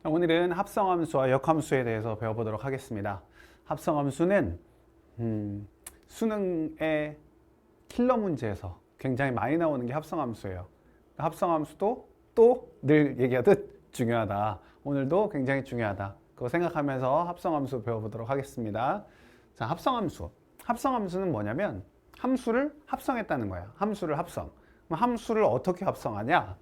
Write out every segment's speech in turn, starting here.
오늘은 합성함수와 역함수에 대해서 배워보도록 하겠습니다. 합성함수는 수능의 킬러 문제에서 굉장히 많이 나오는 게 합성함수예요. 합성함수도 또 늘 얘기하듯 중요하다. 오늘도 굉장히 중요하다. 그거 생각하면서 합성함수 배워보도록 하겠습니다. 자, 합성함수. 합성함수는 뭐냐면 함수를 합성했다는 거야. 함수를 합성. 그럼 함수를 어떻게 합성하냐?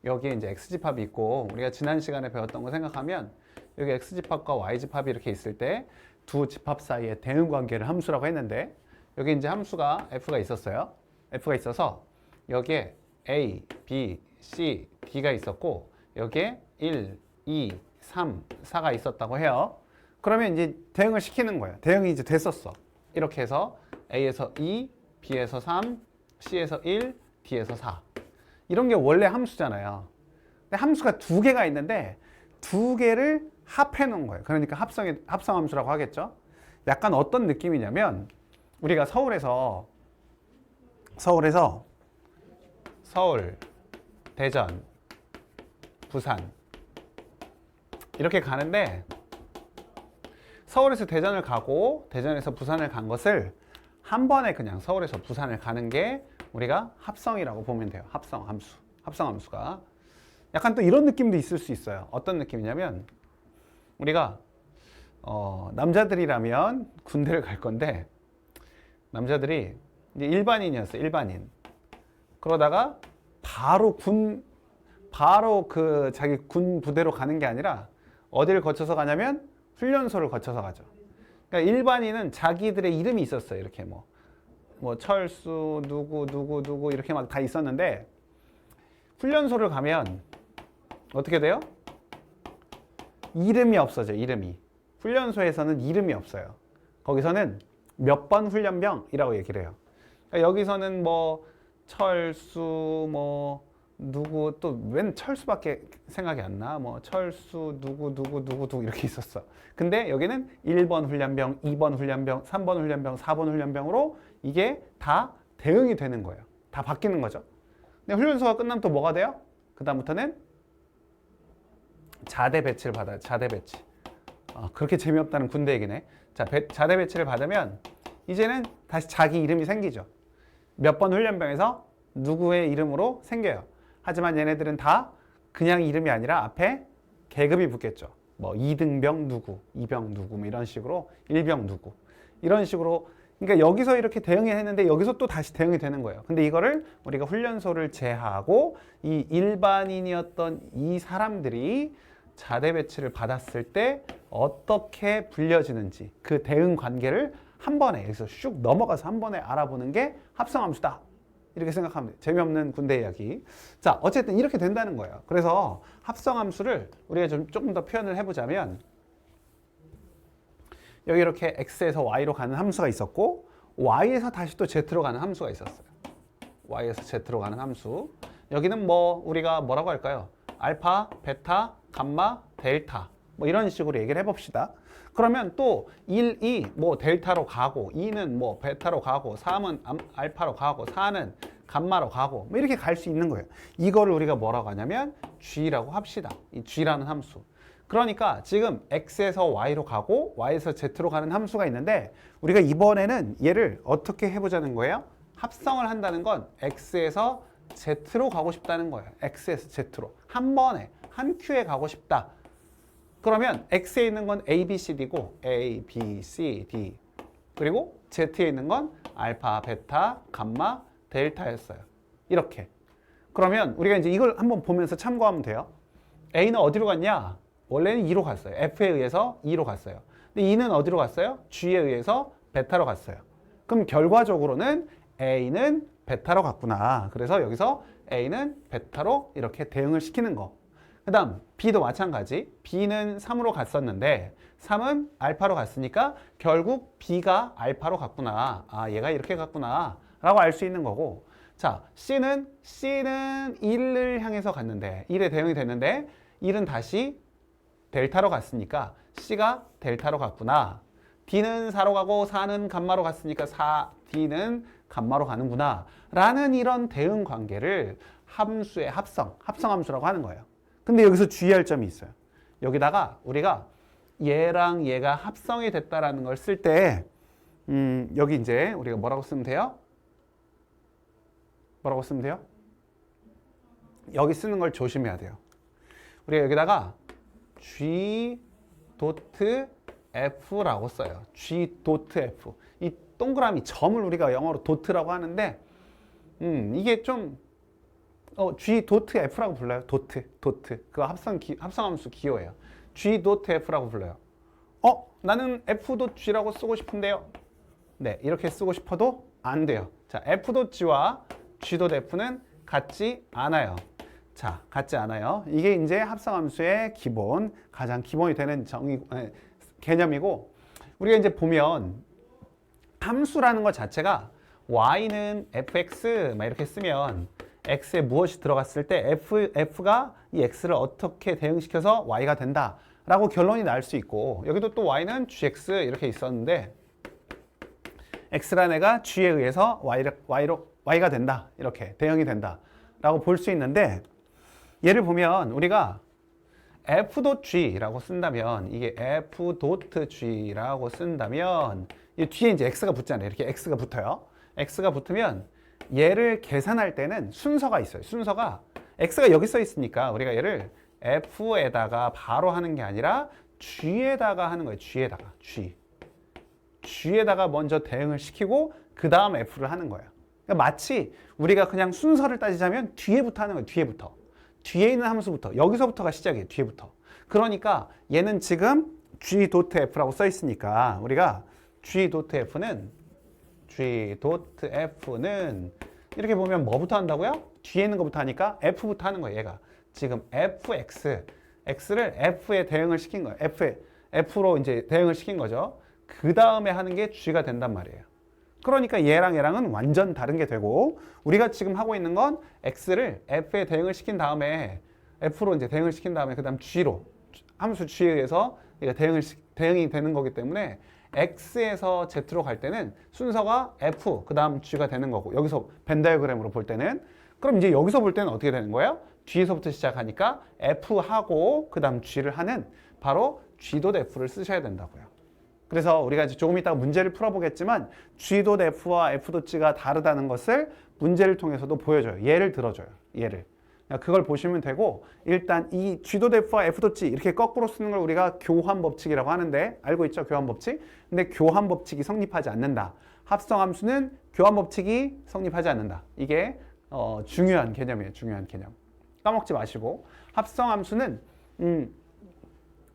여기에 이제 x집합이 있고, 우리가 지난 시간에 배웠던 거 생각하면 여기 x집합과 y집합이 이렇게 있을 때 두 집합 사이의 대응 관계를 함수라고 했는데, 여기 이제 함수가 f가 있었어요. f가 있어서 여기에 a, b, c, d가 있었고, 여기에 1, 2, 3, 4가 있었다고 해요. 그러면 이제 대응을 시키는 거예요. 대응이 이제 됐었어. 이렇게 해서 a에서 2, b에서 3, c에서 1, d에서 4. 이런 게 원래 함수잖아요. 근데 함수가 두 개가 있는데 두 개를 합해 놓은 거예요. 그러니까 합성함수라고 하겠죠. 약간 어떤 느낌이냐면, 우리가 서울, 대전, 부산 이렇게 가는데, 서울에서 대전을 가고 대전에서 부산을 간 것을 한 번에 그냥 서울에서 부산을 가는 게 우리가 합성이라고 보면 돼요. 합성함수가. 약간 또 이런 느낌도 있을 수 있어요. 어떤 느낌이냐면, 우리가 남자들이라면 군대를 갈 건데, 남자들이 이제 일반인이었어요. 일반인. 그러다가 바로 자기 군 부대로 가는 게 아니라 어디를 거쳐서 가냐면 훈련소를 거쳐서 가죠. 그러니까 일반인은 자기들의 이름이 있었어요. 이렇게 뭐 철수 누구 이렇게 막 다 있었는데, 훈련소를 가면 어떻게 돼요? 이름이 없어져요. 이름이. 훈련소에서는 이름이 없어요. 거기서는 몇 번 훈련병이라고 얘기를 해요. 그러니까 여기서는 뭐 철수 누구, 또 웬 철수밖에 생각이 안 나. 철수 누구 이렇게 있었어. 근데 여기는 1번 훈련병, 2번 훈련병, 3번 훈련병, 4번 훈련병으로 이게 다 대응이 되는 거예요. 다 바뀌는 거죠. 근데 훈련소가 끝나면 또 뭐가 돼요? 그 다음부터는 자대 배치를 받아요. 자대 배치. 그렇게 재미없다는 군대 얘기네. 자, 자대 배치를 받으면 이제는 다시 자기 이름이 생기죠. 몇 번 훈련병에서 누구의 이름으로 생겨요. 하지만 얘네들은 다 그냥 이름이 아니라 앞에 계급이 붙겠죠. 뭐 2등병 누구, 2병 누구, 뭐 이런 식으로 1병 누구, 이런 식으로. 그러니까 여기서 이렇게 대응이 했는데 여기서 또 다시 대응이 되는 거예요. 근데 이거를 우리가 훈련소를 제하고 이 일반인이었던 이 사람들이 자대 배치를 받았을 때 어떻게 불려지는지, 그 대응 관계를 한 번에, 여기서 슉 넘어가서 한 번에 알아보는 게 합성함수다. 이렇게 생각하면 돼요. 재미없는 군대 이야기. 자, 어쨌든 이렇게 된다는 거예요. 그래서 합성함수를 우리가 조금 더 표현을 해보자면, 여기 이렇게 x에서 y로 가는 함수가 있었고, y에서 다시 또 z로 가는 함수가 있었어요. y에서 z로 가는 함수. 여기는 우리가 뭐라고 할까요? 알파, 베타, 감마, 델타. 이런 식으로 얘기를 해봅시다. 그러면 또 1, 2 델타로 가고, 2는 베타로 가고, 3은 알파로 가고, 4는 감마로 가고, 이렇게 갈 수 있는 거예요. 이거를 우리가 뭐라고 하냐면 g라고 합시다. 이 g라는 함수. 그러니까 지금 x에서 y로 가고 y에서 z로 가는 함수가 있는데, 우리가 이번에는 얘를 어떻게 해보자는 거예요? 합성을 한다는 건 x에서 z로 가고 싶다는 거예요. x에서 z로. 한 번에, 한 큐에 가고 싶다. 그러면 x에 있는 건 a, b, c, d고 a, b, c, d. 그리고 z에 있는 건 알파, 베타, 감마, 델타였어요. 이렇게. 그러면 우리가 이제 이걸 한번 보면서 참고하면 돼요. a는 어디로 갔냐? 원래는 2로 갔어요. f에 의해서 2로 갔어요. 근데 2는 어디로 갔어요? g에 의해서 베타로 갔어요. 그럼 결과적으로는 a는 베타로 갔구나. 그래서 여기서 a는 베타로 이렇게 대응을 시키는 거. 그 다음 b도 마찬가지. b는 3으로 갔었는데 3은 알파로 갔으니까 결국 b가 알파로 갔구나. 얘가 이렇게 갔구나 라고 알 수 있는 거고. 자, c는 1을 향해서 갔는데, 1에 대응이 됐는데 1은 다시 델타로 갔으니까 c가 델타로 갔구나. d는 4로 가고 4는 감마로 갔으니까 d는 감마로 가는구나 라는 이런 대응 관계를 함수의 합성함수라고 하는 거예요. 근데 여기서 주의할 점이 있어요. 여기다가 우리가 얘랑 얘가 합성이 됐다라는 걸 쓸 때 여기 이제 우리가 뭐라고 쓰면 돼요? 뭐라고 쓰면 돼요? 여기 쓰는 걸 조심해야 돼요. 우리가 여기다가 G 도트 F라고 써요. G 도트 F. 이 동그라미 점을 우리가 영어로 도트라고 하는데 이게 좀 G 도트 F라고 불러요. 도트. 그거 합성함수 기호예요. G 도트 F라고 불러요. 나는 F 도 G라고 쓰고 싶은데요. 네, 이렇게 쓰고 싶어도 안 돼요. 자, F 도 G와 G 도 F는 같지 않아요. 자, 같지 않아요. 이게 이제 합성함수의 기본, 가장 기본이 되는 개념이고, 우리가 이제 보면 함수라는 것 자체가 y는 fx 막 이렇게 쓰면 x에 무엇이 들어갔을 때 f가 이 x를 어떻게 대응시켜서 y가 된다 라고 결론이 날 수 있고, 여기도 또 y는 gx 이렇게 있었는데 x라는 애가 g에 의해서 y가 된다, 이렇게 대응이 된다 라고 볼 수 있는데, 예를 보면 우리가 f.g라고 쓴다면, 이게 f.g라고 쓴다면 이 뒤에 이제 x가 붙잖아요. 이렇게 x가 붙어요. x가 붙으면 얘를 계산할 때는 순서가 있어요. 순서가 x가 여기 써 있으니까 우리가 얘를 f에다가 바로 하는 게 아니라 g에다가 하는 거예요. g에다가 먼저 대응을 시키고 그 다음 f를 하는 거예요. 그러니까 마치 우리가 그냥 순서를 따지자면 뒤에부터 하는 거예요. 뒤에 있는 함수부터, 여기서부터가 시작이에요. 뒤에부터. 그러니까 얘는 지금 g.f라고 써 있으니까 우리가 g.f는 이렇게 보면 뭐부터 한다고요? 뒤에 있는 것부터 하니까 f부터 하는 거예요. 얘가 지금 x를 f에 대응을 시킨 거예요. f로 이제 대응을 시킨 거죠. 그 다음에 하는 게 g가 된단 말이에요. 그러니까 얘랑은 완전 다른 게 되고, 우리가 지금 하고 있는 건 x를 f에 대응을 시킨 다음에 f로 이제 대응을 시킨 다음에 그다음 g로, 함수 g에 의해서 얘가 대응이 되는 거기 때문에 x에서 z로 갈 때는 순서가 f 그다음 g가 되는 거고, 여기서 벤 다이어그램으로 볼 때는, 그럼 이제 여기서 볼 때는 어떻게 되는 거예요? 뒤에서부터 시작하니까 f하고 그다음 g를 하는 바로 g.f를 쓰셔야 된다고요. 그래서 우리가 이제 조금 이따가 문제를 풀어보겠지만 g.f와 f.g가 다르다는 것을 문제를 통해서도 보여줘요. 예를 들어줘요. 그걸 보시면 되고, 일단 이 g.f와 f.g 이렇게 거꾸로 쓰는 걸 우리가 교환 법칙이라고 하는데, 알고 있죠? 교환 법칙. 근데 교환 법칙이 성립하지 않는다. 합성함수는 교환 법칙이 성립하지 않는다. 이게 중요한 개념이에요. 중요한 개념. 까먹지 마시고, 합성함수는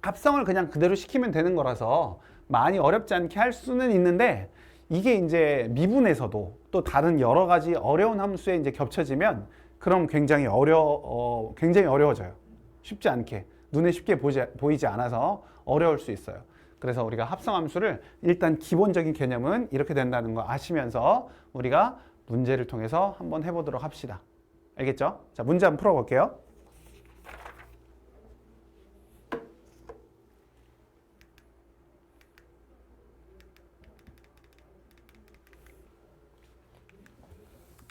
합성을 그냥 그대로 시키면 되는 거라서 많이 어렵지 않게 할 수는 있는데, 이게 이제 미분에서도 또 다른 여러 가지 어려운 함수에 이제 겹쳐지면 그럼 굉장히 어려워져요. 쉽지 않게, 눈에 쉽게 보이지 않아서 어려울 수 있어요. 그래서 우리가 합성함수를 일단 기본적인 개념은 이렇게 된다는 거 아시면서 우리가 문제를 통해서 한번 해보도록 합시다. 알겠죠? 자, 문제 한번 풀어볼게요.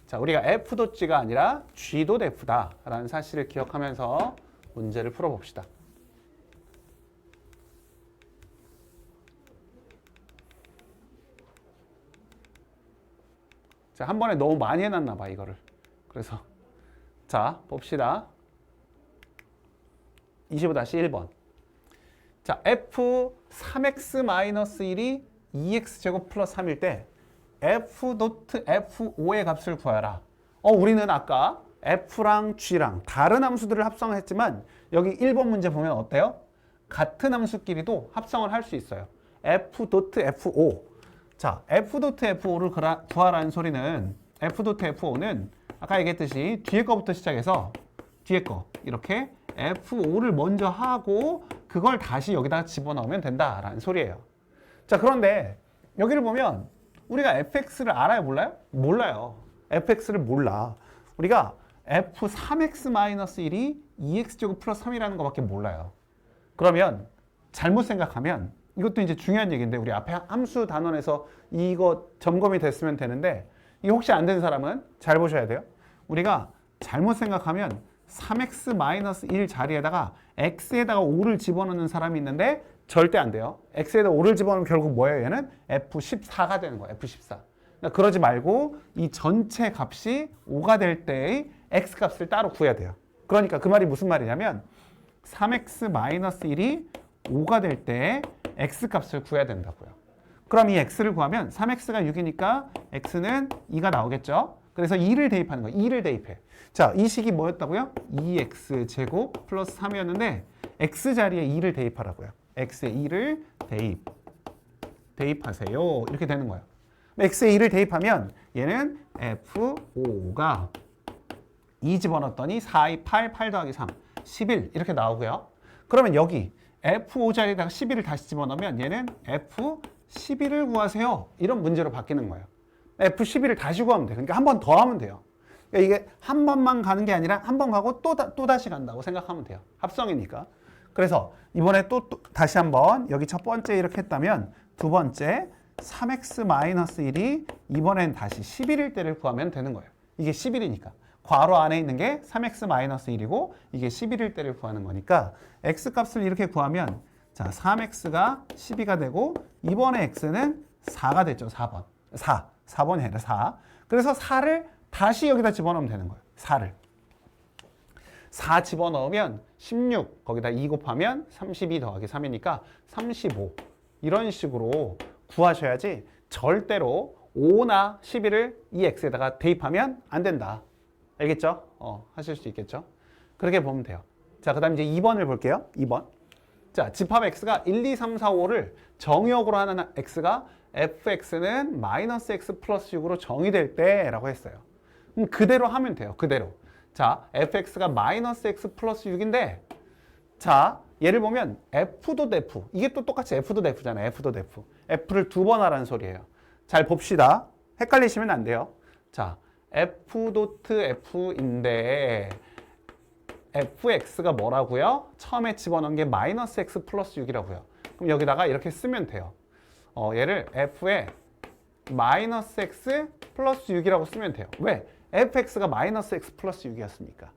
자, 우리가 f.g가 아니라 g.f다 라는 사실을 기억하면서 문제를 풀어봅시다. 자, 한 번에 너무 많이 해놨나 봐, 이거를. 그래서 자, 봅시다. 25-1번. 자, f 3x-1이 2x제곱 플러스 3일 때 f.f5의 값을 구하라. 우리는 아까 f랑 g랑 다른 함수들을 합성했지만 여기 1번 문제 보면 어때요? 같은 함수끼리도 합성을 할 수 있어요. f.f5. 자, f.f5를 구하라는 소리는 f.f5는 아까 얘기했듯이 뒤에 거부터 시작해서 뒤에 거 이렇게 f5를 먼저 하고 그걸 다시 여기다가 집어넣으면 된다라는 소리예요. 자, 그런데 여기를 보면 우리가 fx를 알아요? 몰라요? 몰라요. fx를 몰라. 우리가 f3x-1이 2x제곱 플러스 3이라는 것밖에 몰라요. 그러면 잘못 생각하면, 이것도 이제 중요한 얘기인데 우리 앞에 함수 단원에서 이거 점검이 됐으면 되는데, 이게 혹시 안 된 사람은 잘 보셔야 돼요. 우리가 잘못 생각하면 3x-1 자리에다가 x에다가 5를 집어넣는 사람이 있는데 절대 안 돼요. x에다 5를 집어넣으면 결국 뭐예요? 얘는 f14가 되는 거예요. f14. 그러니까 그러지 말고 이 전체 값이 5가 될 때의 x 값을 따로 구해야 돼요. 그러니까 그 말이 무슨 말이냐면 3x-1이 5가 될 때 x 값을 구해야 된다고요. 그럼 이 x를 구하면 3x가 6이니까 x는 2가 나오겠죠? 그래서 2를 대입하는 거예요. 2를 대입해. 자, 이 식이 뭐였다고요? 2x 제곱 플러스 3이었는데 x 자리에 2를 대입하라고요. x에 2를 대입하세요. 이렇게 되는 거예요. x에 2를 대입하면 얘는 f5가 2 집어넣었더니 4, 2, 8, 8 더하기 3, 11 이렇게 나오고요. 그러면 여기 f5 자리에다가 11을 다시 집어넣으면 얘는 f11을 구하세요. 이런 문제로 바뀌는 거예요. f11을 다시 구하면 돼요. 그러니까 한 번 더 하면 돼요. 그러니까 이게 한 번만 가는 게 아니라 한 번 가고 또 다시 간다고 생각하면 돼요. 합성이니까. 그래서 이번에 또 다시 한번 여기 첫 번째 이렇게 했다면 두 번째 3x-1이 이번엔 다시 11일 때를 구하면 되는 거예요. 이게 11이니까. 괄호 안에 있는 게 3x-1이고 이게 11일 때를 구하는 거니까 x 값을 이렇게 구하면 자 3x가 12가 되고 이번에 x는 4가 됐죠. 4번. 4번이 아니라 4. 그래서 4를 다시 여기다 집어넣으면 되는 거예요. 4를. 4 집어넣으면 16 거기다 2 곱하면 32 더하기 3이니까 35 이런 식으로 구하셔야지 절대로 5나 11을 이 x에다가 대입하면 안 된다. 알겠죠? 하실 수 있겠죠? 그렇게 보면 돼요. 자, 그 다음 이제 2번을 볼게요. 2번. 자, 집합 x가 1, 2, 3, 4, 5를 정의역으로 하는 x가 fx는 마이너스 x 플러스 6으로 정의될 때라고 했어요. 그대로 하면 돼요. 그대로. 자, fx가 마이너스 x 플러스 6인데 자, 예를 보면 f도 def. 이게 또 똑같이 f도 def잖아요. f도 def. f를 두 번 하라는 소리예요. 잘 봅시다. 헷갈리시면 안 돼요. 자, f.f인데 fx가 뭐라고요? 처음에 집어넣은 게 마이너스 x 플러스 6이라고요. 그럼 여기다가 이렇게 쓰면 돼요. 얘를 f에 마이너스 x 플러스 6이라고 쓰면 돼요. 왜? fx가 마이너스 x 플러스 6이었으니까.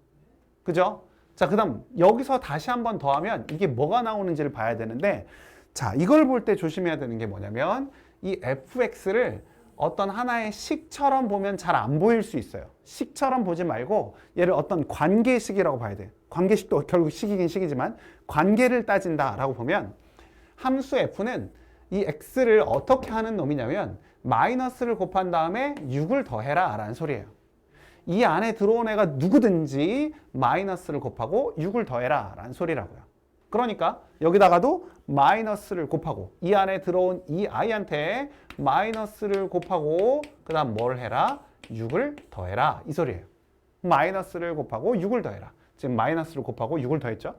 그죠? 자, 그 다음 여기서 다시 한 번 더 하면 이게 뭐가 나오는지를 봐야 되는데 자, 이걸 볼 때 조심해야 되는 게 뭐냐면 이 fx를 어떤 하나의 식처럼 보면 잘 안 보일 수 있어요. 식처럼 보지 말고 얘를 어떤 관계식이라고 봐야 돼요. 관계식도 결국 식이긴 식이지만 관계를 따진다라고 보면 함수 f는 이 x를 어떻게 하는 놈이냐면 마이너스를 곱한 다음에 6을 더해라 라는 소리예요. 이 안에 들어온 애가 누구든지 마이너스를 곱하고 6을 더해라 라는 소리라고요. 그러니까 여기다가도 마이너스를 곱하고 이 안에 들어온 이 아이한테 마이너스를 곱하고 그 다음 뭘 해라? 6을 더해라 이 소리예요. 마이너스를 곱하고 6을 더해라. 지금 마이너스를 곱하고 6을 더했죠?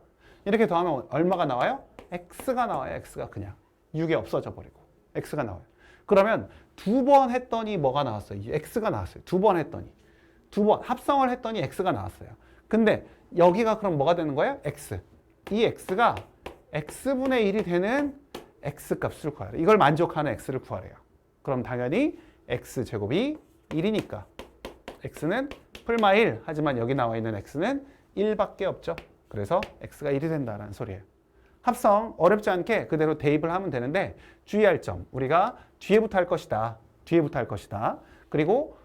이렇게 더하면 얼마가 나와요? x가 나와요. x가 그냥 6이 없어져 버리고 x가 나와요. 그러면 두 번 했더니 뭐가 나왔어요? x가 나왔어요. 두 번 했더니 두 번 합성을 했더니 x가 나왔어요. 근데 여기가 그럼 뭐가 되는 거예요? x. 이 x가 x분의 1이 되는 x값을 구하래요. 이걸 만족하는 x를 구하래요. 그럼 당연히 x제곱이 1이니까 x는 풀마 1 하지만 여기 나와 있는 x는 1밖에 없죠. 그래서 x가 1이 된다는 소리예요. 합성 어렵지 않게 그대로 대입을 하면 되는데 주의할 점 우리가 뒤에부터 할 것이다. 뒤에부터 할 것이다. 그리고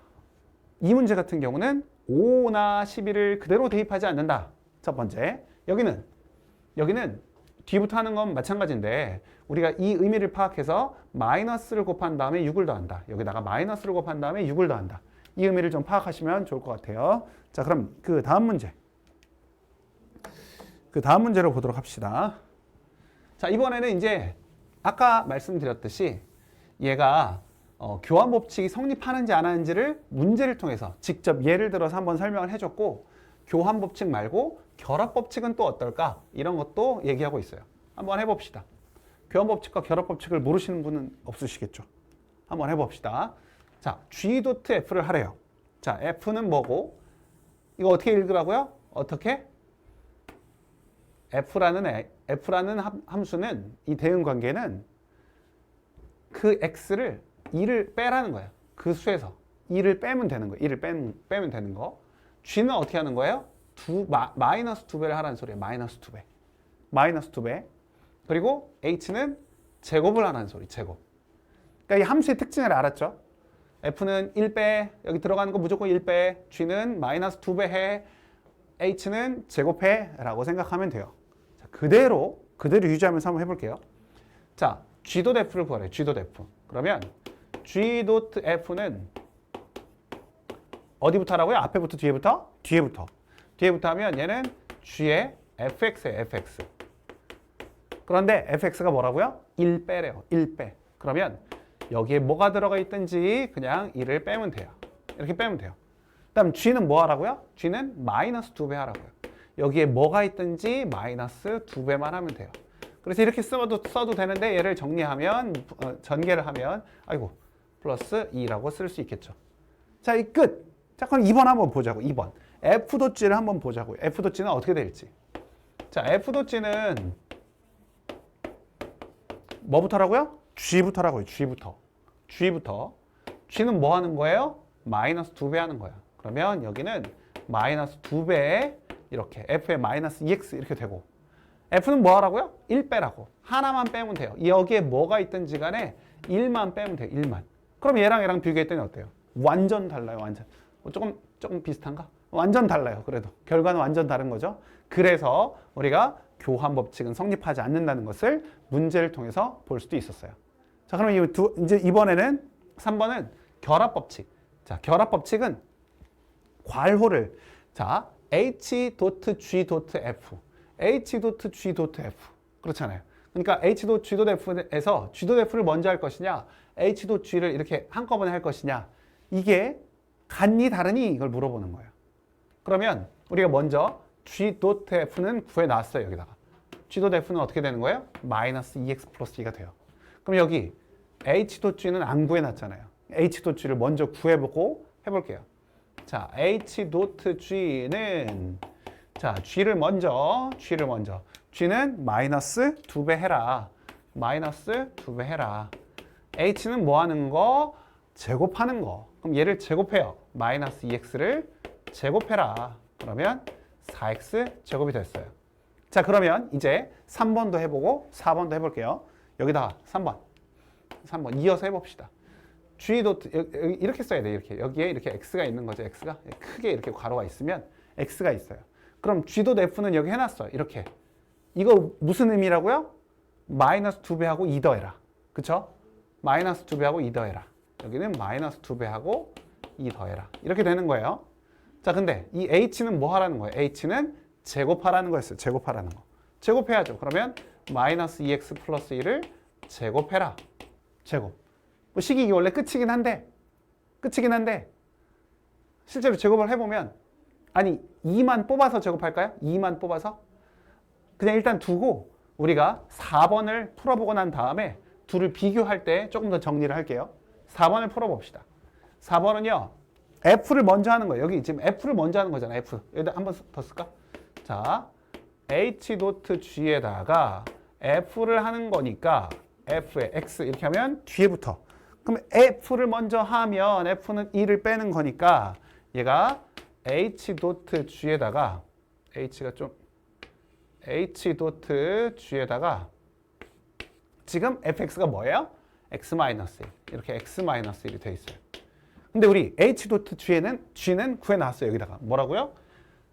이 문제 같은 경우는 5나 11을 그대로 대입하지 않는다. 첫 번째. 여기는 뒤부터 하는 건 마찬가지인데 우리가 이 의미를 파악해서 마이너스를 곱한 다음에 6을 더한다. 여기다가 마이너스를 곱한 다음에 6을 더한다. 이 의미를 좀 파악하시면 좋을 것 같아요. 자, 그럼 그 다음 문제로 보도록 합시다. 자, 이번에는 이제 아까 말씀드렸듯이 얘가 교환 법칙이 성립하는지 안 하는지를 문제를 통해서 직접 예를 들어서 한번 설명을 해줬고 교환 법칙 말고 결합 법칙은 또 어떨까? 이런 것도 얘기하고 있어요. 한번 해봅시다. 교환 법칙과 결합 법칙을 모르시는 분은 없으시겠죠? 한번 해봅시다. 자, G.F를 하래요. 자, F는 뭐고? 이거 어떻게 읽으라고요? 어떻게? F라는 함수는 이 대응 관계는 그 X를 2를 빼라는 거예요. 그 수에서 2를 빼면 되는 거예요. 2를 빼면 되는 거. G는 어떻게 하는 거예요? 마이너스 2배를 하라는 소리예요. 마이너스 2배. 마이너스 2배. 그리고 h는 제곱을 하라는 소리. 제곱. 그러니까 이 함수의 특징을 알았죠? f는 1배, 여기 들어가는 거 무조건 1배, g는 마이너스 2배 해, h는 제곱해 라고 생각하면 돼요. 자, 그대로 유지하면서 한번 해볼게요. 자, g.f를 구하래요. g.f. 그러면 g.f는 어디부터 하라고요? 앞에부터 뒤에부터? 뒤에부터. 뒤에부터 하면 얘는 g의 fx예요. fx. 그런데 fx가 뭐라고요? 1배래요. 1배. 그러면 여기에 뭐가 들어가 있든지 그냥 1을 빼면 돼요. 이렇게 빼면 돼요. 그 다음 g는 뭐 하라고요? g는 마이너스 2배 하라고요. 여기에 뭐가 있든지 마이너스 2배만 하면 돼요. 그래서 이렇게 써도 되는데 얘를 정리하면 전개를 하면 아이고 플러스 2라고 쓸 수 있겠죠. 자, 이 끝. 자, 그럼 2번 한번 보자고. 2번. f.g를 한번 보자고요. f.g는 어떻게 될지. 자, f.g는 뭐부터라고요? g부터라고요. g부터. g는 뭐 하는 거예요? 마이너스 2배 하는 거야. 그러면 여기는 마이너스 2배 이렇게 f의 마이너스 2x 이렇게 되고 f는 뭐 하라고요? 1빼라고. 하나만 빼면 돼요. 여기에 뭐가 있든지 간에 1만 빼면 돼요. 1만. 그럼 얘랑 비교했더니 어때요? 완전 달라요. 완전. 조금 비슷한가? 완전 달라요. 그래도 결과는 완전 다른 거죠. 그래서 우리가 교환 법칙은 성립하지 않는다는 것을 문제를 통해서 볼 수도 있었어요. 자, 그럼 이제 이번에는 3번은 결합 법칙. 자, 결합 법칙은 괄호를 자, h.g.f h.g.f 그렇잖아요. 그러니까 h.g.f에서 g.f를 먼저 할 것이냐 h.g를 이렇게 한꺼번에 할 것이냐 이게 같니 다르니 이걸 물어보는 거예요. 그러면 우리가 먼저 g.f는 구해놨어요. 여기다가 g.f는 어떻게 되는 거예요? 마이너스 2x 플러스 2가 돼요. 그럼 여기 h.g는 안 구해놨잖아요. h.g를 먼저 구해보고 해볼게요. 자, h.g는 자, g를 먼저 g는 마이너스 2배 해라. 마이너스 2배 해라. h는 뭐 하는 거? 제곱하는 거. 그럼 얘를 제곱해요. 마이너스 2x를 제곱해라. 그러면 4x 제곱이 됐어요. 자, 그러면 이제 3번도 해보고 4번도 해볼게요. 여기다가 3번 이어서 해봅시다. g 도트 이렇게 써야 돼. 이렇게 여기에 이렇게 x가 있는 거죠. x가 크게 이렇게 괄호가 있으면 x가 있어요. 그럼 g.f는 여기 해놨어. 이렇게 이거 무슨 의미라고요? 마이너스 2배하고 2 더해라. 그쵸? 마이너스 2배하고 2 더해라. 여기는 마이너스 2배하고 2 더해라. 이렇게 되는 거예요. 자, 근데 이 h는 뭐 하라는 거예요? h는 제곱하라는 거였어요. 제곱하라는 거. 제곱해야죠. 그러면 마이너스 2x 플러스 1을 제곱해라. 제곱. 뭐 식이 원래 끝이긴 한데 실제로 제곱을 해보면 아니 2만 뽑아서 제곱할까요? 2만 뽑아서? 그냥 일단 두고 우리가 4번을 풀어보고 난 다음에 둘을 비교할 때 조금 더 정리를 할게요. 4번을 풀어봅시다. 4번은요. F를 먼저 하는 거예요. 여기 지금 F를 먼저 하는 거잖아요. F. 여기다 한 번 더 쓸까? 자, H.G에다가 F를 하는 거니까 F에 X 이렇게 하면 뒤에부터. 그럼 F를 먼저 하면 F는 2를 빼는 거니까 얘가 H.G에다가 H.G에다가 지금 fx가 뭐예요? x-1 이렇게 x-1이 돼 있어요. 근데 우리 h.g는 g는 구해놨어요. 여기다가 뭐라고요?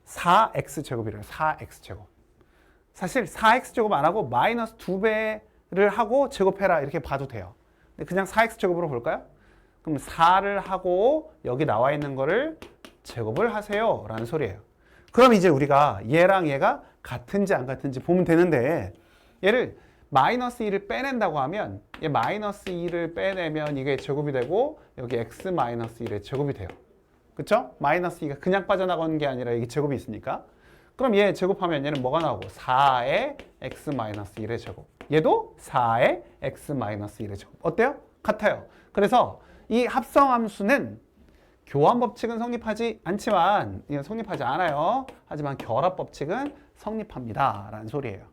4x제곱이래요. 4x제곱. 사실 4x제곱 안 하고 마이너스 2배를 하고 제곱해라 이렇게 봐도 돼요. 근데 그냥 4x제곱으로 볼까요? 그럼 4를 하고 여기 나와 있는 거를 제곱을 하세요 라는 소리예요. 그럼 이제 우리가 얘랑 얘가 같은지 안 같은지 보면 되는데 얘를 마이너스 2를 빼낸다고 하면 얘 마이너스 2를 빼내면 이게 제곱이 되고 여기 x 마이너스 1의 제곱이 돼요. 그쵸? 마이너스 2가 그냥 빠져나가는 게 아니라 이게 제곱이 있으니까. 그럼 얘 제곱하면 얘는 뭐가 나오고 4의 x 마이너스 1의 제곱. 얘도 4의 x 마이너스 1의 제곱. 어때요? 같아요. 그래서 이 합성함수는 교환 법칙은 성립하지 않지만 성립하지 않아요. 하지만 결합 법칙은 성립합니다. 라는 소리예요.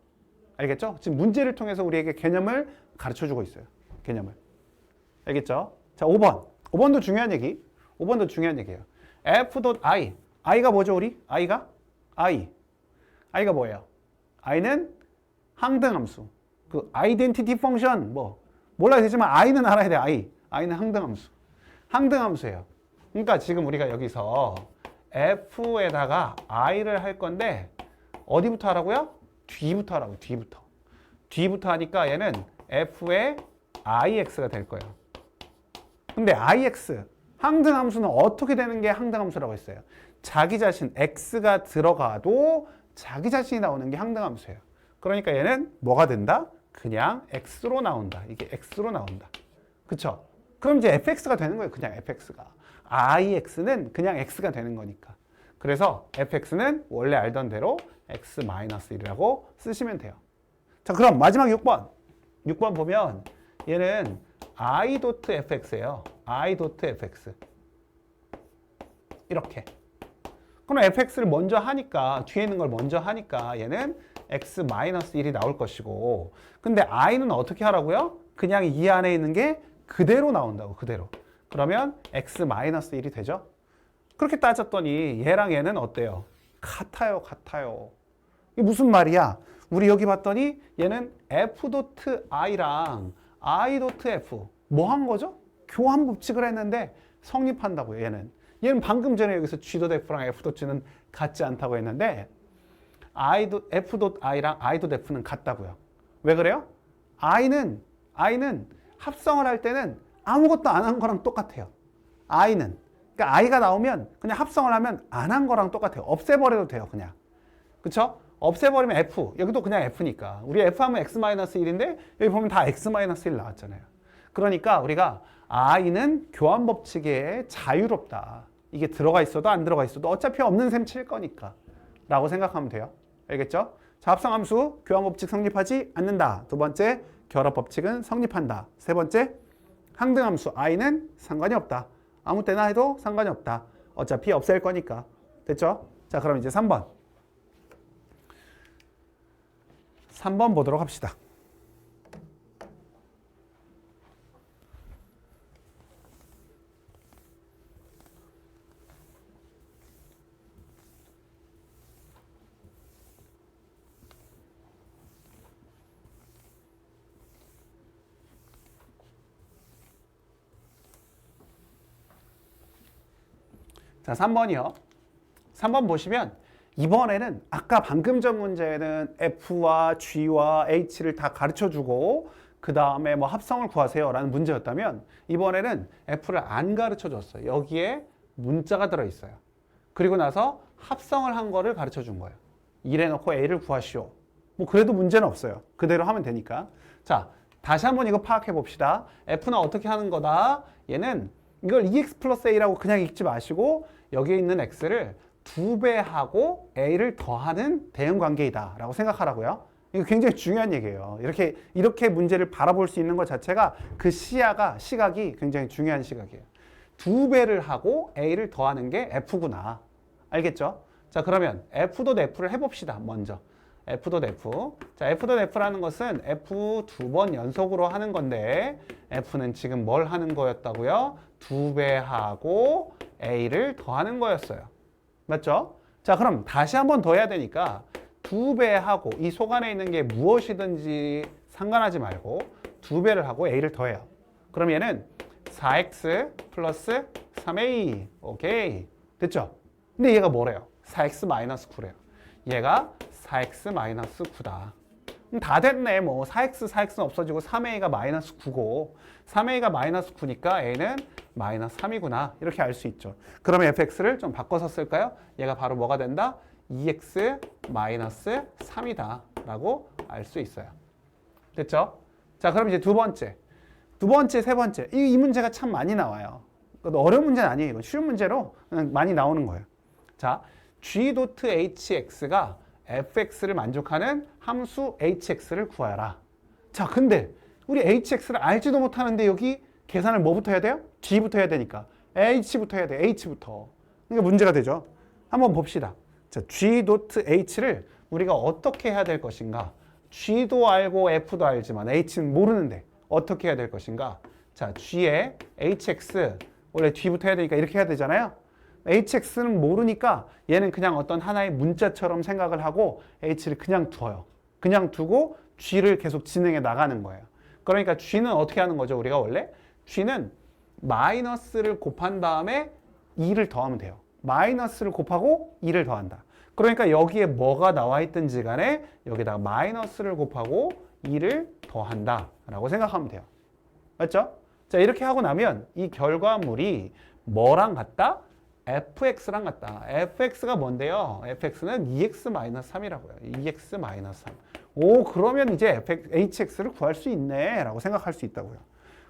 알겠죠? 지금 문제를 통해서 우리에게 개념을 가르쳐주고 있어요. 개념을. 알겠죠? 자, 5번. 5번도 중요한 얘기. 5번도 중요한 얘기예요. f.i. i가 뭐죠, 우리? i가? i가 뭐예요? i는 항등함수. 그 아이덴티티 펑션 몰라야 되지만 i는 알아야 돼. i는 항등함수. 항등함수예요. 그러니까 지금 우리가 여기서 f에다가 i를 할 건데 어디부터 하라고요? 뒤부터 하라고. 뒤부터 하니까 얘는 f의 ix가 될 거예요. 근데 ix 항등함수는 어떻게 되는 게 항등함수라고 했어요? 자기 자신 x가 들어가도 자기 자신이 나오는 게 항등함수예요. 그러니까 얘는 뭐가 된다? 그냥 x로 나온다. 이게 x로 나온다. 그쵸? 그럼 이제 fx가 되는 거예요. 그냥 fx가. ix는 그냥 x가 되는 거니까. 그래서 fx는 원래 알던 대로 x-1이라고 쓰시면 돼요. 자, 그럼 마지막 6번. 6번 보면 얘는 i.fx예요. i.fx. 이렇게. 그럼 fx를 먼저 하니까, 뒤에 있는 걸 먼저 하니까 얘는 x-1이 나올 것이고, 근데 i는 어떻게 하라고요? 그냥 이 안에 있는 게 그대로 나온다고, 그대로. 그러면 x-1이 되죠? 그렇게 따졌더니 얘랑 얘는 어때요? 같아요. 이게 무슨 말이야? 우리 여기 봤더니 얘는 f.i랑 i.f 뭐 한 거죠? 교환 법칙을 했는데 성립한다고요, 얘는. 얘는 방금 전에 여기서 g.f랑 f.g는 같지 않다고 했는데 f.i랑 i.f는 같다고요. 왜 그래요? i는 합성을 할 때는 아무것도 안 한 거랑 똑같아요. i는. 그러니까 i가 나오면 그냥 합성을 하면 안 한 거랑 똑같아요. 없애버려도 돼요, 그냥. 그쵸? 없애버리면 f. 여기도 그냥 f니까. 우리 f 하면 x-1인데 여기 보면 다 x-1 나왔잖아요. 그러니까 우리가 i는 교환 법칙에 자유롭다. 이게 들어가 있어도 안 들어가 있어도 어차피 없는 셈 칠 거니까 라고 생각하면 돼요. 알겠죠? 자, 합성함수 교환 법칙 성립하지 않는다. 두 번째, 결합 법칙은 성립한다. 세 번째, 항등함수 i는 상관이 없다. 아무 때나 해도 상관이 없다. 어차피 없앨 거니까. 됐죠? 자, 그럼 이제 3번. 3번 보도록 합시다. 자, 3번이요. 3번 보시면 이번에는 아까 방금 전 문제는 F와 G와 H를 다 가르쳐주고 그 다음에 뭐 합성을 구하세요 라는 문제였다면 이번에는 F를 안 가르쳐줬어요. 여기에 문자가 들어있어요. 그리고 나서 합성을 한 거를 가르쳐준 거예요. 이래놓고 A를 구하시오. 뭐 그래도 문제는 없어요. 그대로 하면 되니까. 자, 다시 한번 이거 파악해 봅시다. F는 어떻게 하는 거다? 얘는 이걸 2x 플러스 a라고 그냥 읽지 마시고 여기에 있는 x를 2배하고 a를 더하는 대응관계이다 라고 생각하라고요. 이거 굉장히 중요한 얘기예요. 이렇게 문제를 바라볼 수 있는 것 자체가 그 시각이 굉장히 중요한 시각이에요. 2배를 하고 a를 더하는 게 f구나. 알겠죠? 자, 그러면 f.f를 해봅시다. 먼저. f.f. 자, f.f라는 것은 f 2번 연속으로 하는 건데 f는 지금 뭘 하는 거였다고요? 2배하고 a를 더하는 거였어요. 맞죠? 자, 그럼 다시 한번 더 해야 되니까 2배하고 이 속안에 있는 게 무엇이든지 상관하지 말고 2배를 하고 a를 더해요. 그럼 얘는 4x 플러스 3a. 오케이. 됐죠? 근데 얘가 뭐래요? 4x 마이너스 9래요. 얘가 4x 마이너스 9다. 다 됐네. 뭐 4x는 없어지고 3a가 마이너스 9고 3a가 마이너스 9니까 a는 마이너스 3이구나. 이렇게 알 수 있죠. 그러면 fx를 좀 바꿔서 쓸까요? 얘가 바로 뭐가 된다? 2x 마이너스 3이다 라고 알 수 있어요. 됐죠? 자, 그럼 이제 두 번째, 세 번째. 이 문제가 참 많이 나와요. 어려운 문제는 아니에요. 이건 쉬운 문제로 많이 나오는 거예요. 자, g.hx가 fx를 만족하는 함수 hx를 구하라. 자, 근데 우리 hx를 알지도 못하는데 여기 계산을 뭐부터 해야 돼요? g부터 해야 되니까 h부터 해야 돼. h부터. 그러니까 문제가 되죠. 한번 봅시다. 자, g.h를 우리가 어떻게 해야 될 것인가? g도 알고 f도 알지만 h는 모르는데 어떻게 해야 될 것인가? 자, g에 hx 원래 뒤부터 해야 되니까 이렇게 해야 되잖아요. hx는 모르니까 얘는 그냥 어떤 하나의 문자처럼 생각을 하고 h를 그냥 둬요. 그냥 두고 g를 계속 진행해 나가는 거예요. 그러니까 g는 어떻게 하는 거죠? 우리가 원래 g는 마이너스를 곱한 다음에 2를 더하면 돼요. 마이너스를 곱하고 2를 더한다. 그러니까 여기에 뭐가 나와 있든지 간에 여기다가 마이너스를 곱하고 2를 더한다 라고 생각하면 돼요. 맞죠? 자, 이렇게 하고 나면 이 결과물이 뭐랑 같다? fx랑 같다. fx가 뭔데요? fx는 2x-3이라고요. 2x-3. 오, 그러면 이제 hx를 구할 수 있네 라고 생각할 수 있다고요.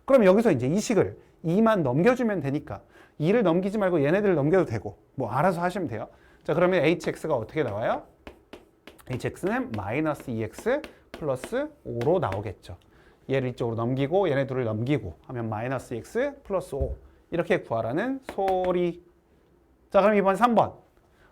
그럼 여기서 이제 이 식을 2만 넘겨주면 되니까 2를 넘기지 말고 얘네들을 넘겨도 되고 뭐 알아서 하시면 돼요. 자, 그러면 hx가 어떻게 나와요? hx는 마이너스 2x 플러스 5로 나오겠죠. 얘를 이쪽으로 넘기고 얘네 둘을 넘기고 하면 마이너스 x 플러스 5 이렇게 구하라는 소리. 자, 그럼 이번 3번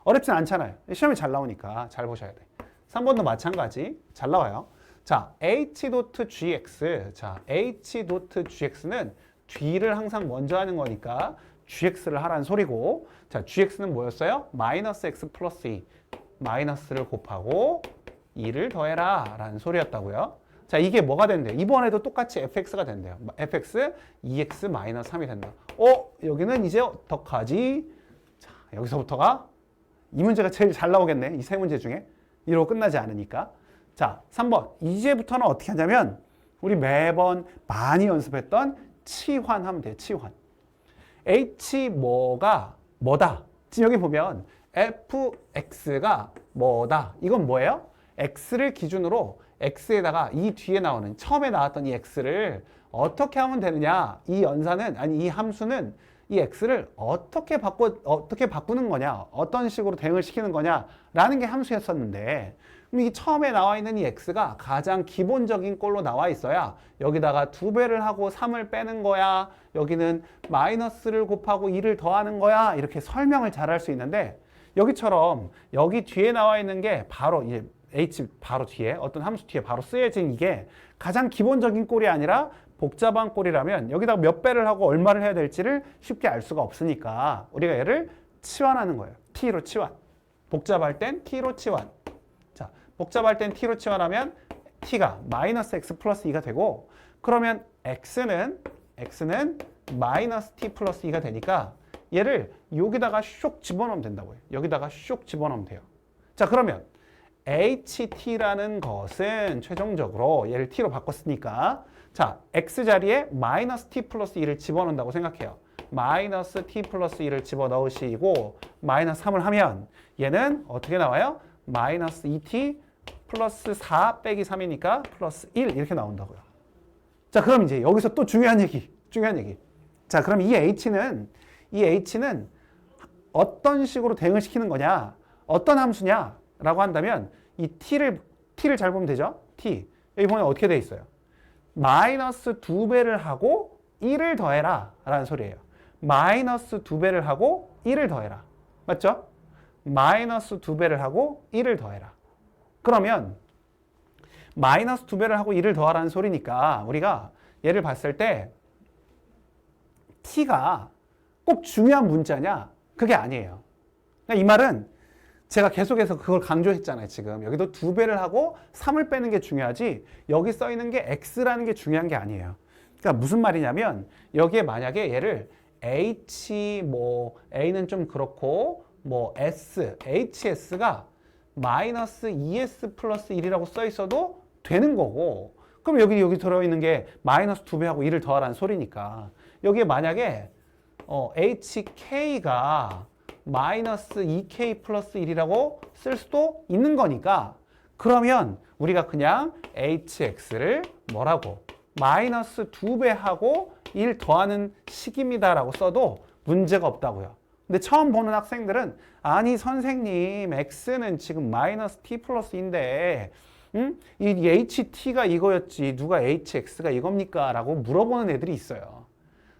어렵진 않잖아요. 시험에 잘 나오니까 잘 보셔야 돼. 3번도 마찬가지 잘 나와요. 자, h.gx. 자, h.gx는 뒤를 항상 먼저 하는 거니까 gx를 하라는 소리고, 자, gx는 뭐였어요? 마이너스 x 플러스 2. 마이너스를 곱하고 2를 더해라 라는 소리였다고요. 자, 이게 뭐가 된대요? 이번에도 똑같이 fx가 된대요. fx 2x-3이 된다. 여기는 이제 어떡하지? 자, 여기서부터가 이 문제가 제일 잘 나오겠네. 이 세 문제 중에. 이러고 끝나지 않으니까. 자, 3번. 이제부터는 어떻게 하냐면 우리 매번 많이 연습했던 치환하면 돼요. 치환. h 뭐다? 지금 여기 보면 fx가 뭐다? 이건 뭐예요? x를 기준으로 x에다가 이 뒤에 나오는 처음에 나왔던 이 x를 어떻게 하면 되느냐? 이 연산은 아니 이 함수는 이 x를 어떻게 바꾸는 거냐? 어떤 식으로 대응을 시키는 거냐라는 게 함수였었는데, 그럼 이 처음에 나와 있는 이 x가 가장 기본적인 꼴로 나와 있어야 여기다가 2배를 하고 3을 빼는 거야. 여기는 마이너스를 곱하고 2를 더하는 거야. 이렇게 설명을 잘 할 수 있는데, 여기처럼 여기 뒤에 나와 있는 게 바로 이제 h 바로 뒤에 어떤 함수 뒤에 바로 쓰여진 이게 가장 기본적인 꼴이 아니라 복잡한 꼴이라면 여기다가 몇 배를 하고 얼마를 해야 될지를 쉽게 알 수가 없으니까 우리가 얘를 치환하는 거예요. t로 치환. 복잡할 땐 t로 치환. 자, 복잡할 땐 t로 치환하면 t가 마이너스 x 플러스 2가 되고, 그러면 x는 마이너스 t 플러스 2가 되니까 얘를 여기다가 쇽 집어넣으면 된다고요. 여기다가 쇽 집어넣으면 돼요. 자, 그러면 ht라는 것은 최종적으로 얘를 t로 바꿨으니까, 자, x 자리에 마이너스 t 플러스 2를 집어넣는다고 생각해요. 마이너스 t 플러스 2를 집어넣으시고 마이너스 3을 하면 얘는 어떻게 나와요? 마이너스 2t 플러스 4 빼기 3이니까 플러스 1 이렇게 나온다고요. 자, 그럼 이제 여기서 또 중요한 얘기. 자, 그럼 이 h는 어떤 식으로 대응을 시키는 거냐? 어떤 함수냐? 라고 한다면 이 t를 잘 보면 되죠? t. 여기 보면 어떻게 돼 있어요? 마이너스 2배를 하고 1을 더해라 라는 소리예요. 마이너스 2배를 하고 1을 더해라. 맞죠? 마이너스 2배를 하고 1을 더해라. 그러면 마이너스 2배를 하고 1을 더하라는 소리니까 우리가 얘를 봤을 때 t가 꼭 중요한 문자냐? 그게 아니에요. 이 말은 제가 계속해서 그걸 강조했잖아요. 지금 여기도 2배를 하고 3을 빼는 게 중요하지 여기 써 있는 게 x라는 게 중요한 게 아니에요. 그러니까 무슨 말이냐면 여기에 만약에 얘를 h a는 좀 그렇고 hs가 마이너스 2s 플러스 1이라고 써 있어도 되는 거고, 그럼 여기 들어있는 게 마이너스 2배하고 1을 더하라는 소리니까 여기에 만약에 hk가 마이너스 2k 플러스 1이라고 쓸 수도 있는 거니까, 그러면 우리가 그냥 hx를 뭐라고? 마이너스 2배하고 1 더하는 식입니다 라고 써도 문제가 없다고요. 근데 처음 보는 학생들은 아니 선생님 x는 지금 마이너스 t 플러스 2인데 이 ht가 이거였지 누가 hx가 이겁니까? 라고 물어보는 애들이 있어요.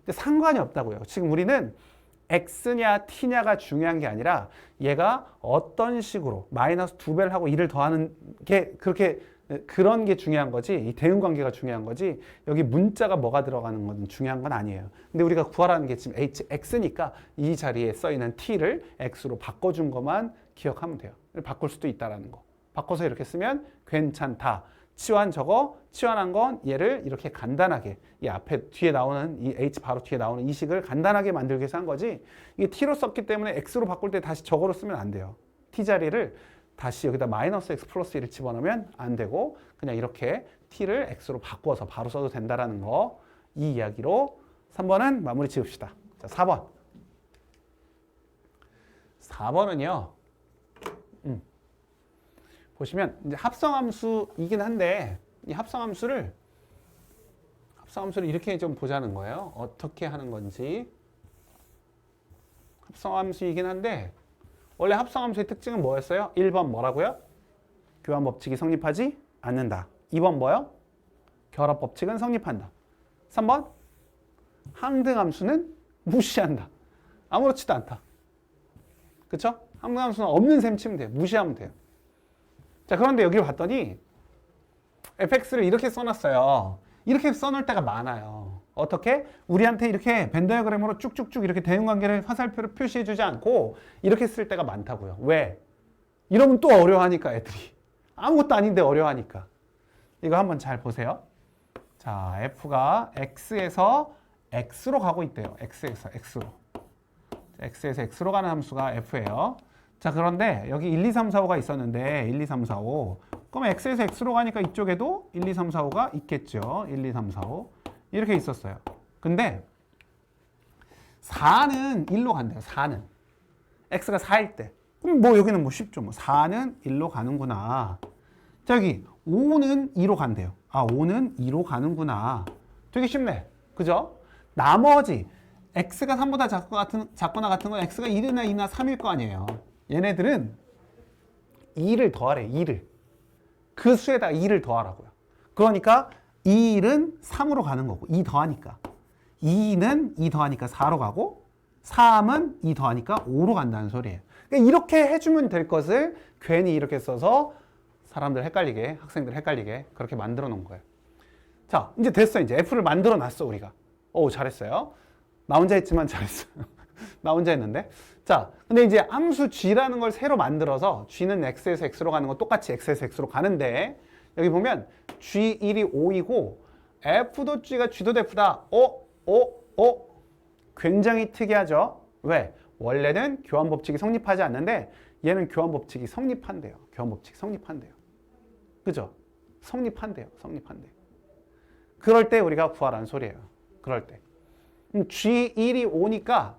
근데 상관이 없다고요. 지금 우리는 x냐 t냐가 중요한 게 아니라 얘가 어떤 식으로 마이너스 2배를 하고 1을 더하는 게 그렇게 그런 게 중요한 거지. 이 대응 관계가 중요한 거지. 여기 문자가 뭐가 들어가는 건 중요한 건 아니에요. 근데 우리가 구하라는 게 지금 hx니까 이 자리에 써 있는 t를 x로 바꿔준 것만 기억하면 돼요. 바꿀 수도 있다라는 거. 바꿔서 이렇게 쓰면 괜찮다. 치환한 건 얘를 이렇게 간단하게 이 앞에 뒤에 나오는 이 h 바로 뒤에 나오는 이 식을 간단하게 만들기 위해서 한 거지. 이게 t로 썼기 때문에 x로 바꿀 때 다시 저거로 쓰면 안 돼요. t 자리를 다시 여기다 마이너스 x 플러스 1을 집어넣으면 안 되고 그냥 이렇게 t를 x로 바꿔서 바로 써도 된다라는 거. 이 이야기로 3번은 마무리 지읍시다. 자, 4번. 4번은요. 보시면 이제 합성함수이긴 한데 이 합성함수를 이렇게 좀 보자는 거예요. 어떻게 하는 건지. 합성함수이긴 한데 원래 합성함수의 특징은 뭐였어요? 1번 뭐라고요? 교환 법칙이 성립하지 않는다. 2번 뭐요? 결합 법칙은 성립한다. 3번 항등함수는 무시한다. 아무렇지도 않다. 그쵸? 항등함수는 없는 셈 치면 돼요. 무시하면 돼요. 자, 그런데 여기를 봤더니 fx를 이렇게 써놨어요. 이렇게 써놓을 때가 많아요. 어떻게? 우리한테 이렇게 벤 다이어그램으로 쭉쭉쭉 이렇게 대응관계를 화살표로 표시해주지 않고 이렇게 쓸 때가 많다고요. 왜? 이러면 또 어려워하니까 애들이. 아무것도 아닌데 어려워하니까. 이거 한번 잘 보세요. 자, f가 x에서 x로 가고 있대요. x에서 x로. x에서 x로 가는 함수가 f예요. 자, 그런데 여기 1, 2, 3, 4, 5가 있었는데 1, 2, 3, 4, 5 그럼 x에서 x로 가니까 이쪽에도 1, 2, 3, 4, 5가 있겠죠. 1, 2, 3, 4, 5 이렇게 있었어요. 근데 4는 1로 간대요. 4는 x가 4일 때 그럼 뭐 여기는 뭐 쉽죠. 뭐 4는 1로 가는구나. 자, 여기 5는 2로 간대요. 아, 5는 2로 가는구나. 되게 쉽네. 그죠? 나머지 x가 3보다 작거나 같은 건 x가 1이나 2나 3일 거 아니에요. 얘네들은 2를 더하래. 2를. 그 수에다 2를 더하라고요. 그러니까 2는 3으로 가는 거고 2 더하니까 2는 2 더하니까 4로 가고 3은 2 더하니까 5로 간다는 소리예요. 그러니까 이렇게 해주면 될 것을 괜히 이렇게 써서 사람들 헷갈리게, 학생들 헷갈리게 그렇게 만들어 놓은 거예요. 자, 이제 됐어. 이제 F를 만들어 놨어, 우리가. 오, 잘했어요. 나 혼자 했지만 잘했어요. 나 혼자 했는데. 자, 근데 이제 함수 g라는 걸 새로 만들어서 g는 x에서 x로 가는 건 똑같이 x에서 x로 가는데 여기 보면 g1이 5이고 f도 g가 g도 f다. 굉장히 특이하죠? 왜? 원래는 교환 법칙이 성립하지 않는데 얘는 교환 법칙이 성립한대요. 교환 법칙이 성립한대요. 그죠? 성립한대요. 성립한대요. 그럴 때 우리가 구하라는 소리예요. 그럴 때. G1이 5니까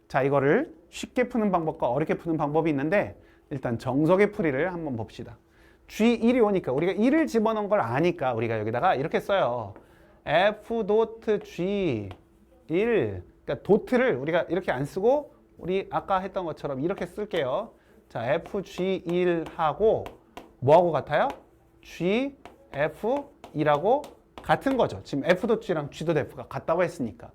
자, 이거를 쉽게 푸는 방법과 어렵게 푸는 방법이 있는데 일단 정석의 풀이를 한번 봅시다. G1이 5니까 우리가 1을 집어넣은 걸 아니까 우리가 여기다가 이렇게 써요. F.G1 그러니까 도트를 우리가 이렇게 안 쓰고 우리 아까 했던 것처럼 이렇게 쓸게요. 자, FG1하고 뭐하고 같아요? GF2라고 같은 거죠. 지금 F.G랑 G.F가 같다고 했으니까.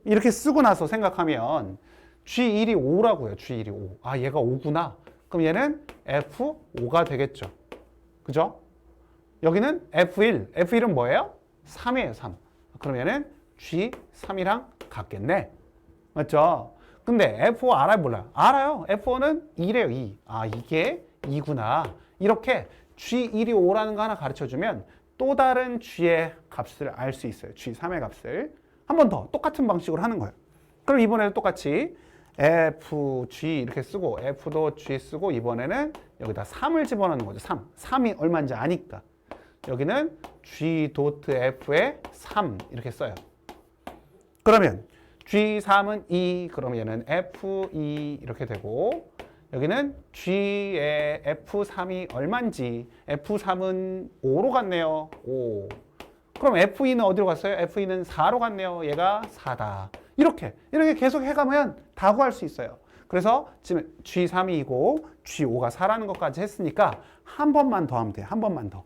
이렇게 쓰고 나서 생각하면 G1이 5라고요. G1이 5. 아, 얘가 5구나. 그럼 얘는 F5가 되겠죠. 그죠? 여기는 F1. F1은 뭐예요? 3이에요, 3. 그럼 얘는 G3이랑 같겠네. 맞죠? 근데 F5 알아요, 몰라요? 알아요. F5는 2래요, 2. 아, 이게 2구나. 이렇게 G1이 5라는 거 하나 가르쳐주면 또 다른 G의 값을 알 수 있어요. G3의 값을. 한 번 더 똑같은 방식으로 하는 거예요. 그럼 이번에도 똑같이 FG 이렇게 쓰고 F도 G 쓰고 이번에는 여기다 3을 집어넣는 거죠. 3. 3이 얼마인지 아니까. 여기는 G.F에 3 이렇게 써요. 그러면 G3은 2, 그러면 얘는 F2 이렇게 되고 여기는 G의 F3이 얼마인지 F3은 5로 갔네요. 5. 그럼 F2는 어디로 갔어요? F2는 4로 갔네요. 얘가 4다. 이렇게 계속 해가면 다 구할 수 있어요. 그래서 지금 G3이고 G5가 4라는 것까지 했으니까 한 번만 더 하면 돼요. 한 번만 더.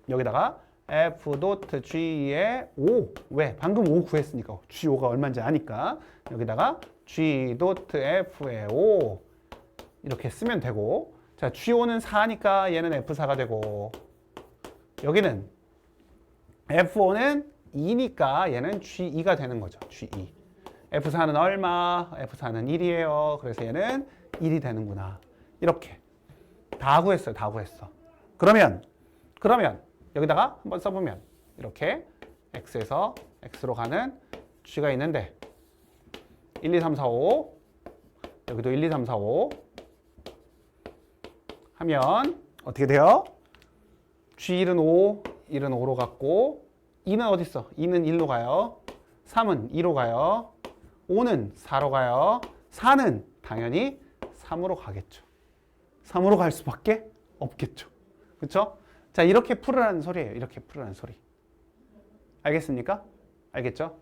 여기다가 F.G의 5. 왜? 방금 5 구했으니까. G5가 얼마인지 아니까. 여기다가 G.F의 5. 이렇게 쓰면 되고. 자, G5는 4니까 얘는 F4가 되고. 여기는 F5는 2니까 얘는 G2가 되는 거죠. G2. F4는 얼마? F4는 1이에요. 그래서 얘는 1이 되는구나. 이렇게. 다 구했어요. 다 구했어. 그러면 여기다가 한번 써보면 이렇게 X에서 X로 가는 G가 있는데 1, 2, 3, 4, 5 여기도 1, 2, 3, 4, 5 하면 어떻게 돼요? G1은 5, 1은 5로 갔고 2는 어디 있어? 2는 1로 가요. 3은 2로 가요. 5는 4로 가요. 4는 당연히 3으로 가겠죠. 3으로 갈 수밖에 없겠죠. 그렇죠? 자, 이렇게 풀으라는 소리예요. 이렇게 풀으라는 소리. 알겠습니까? 알겠죠?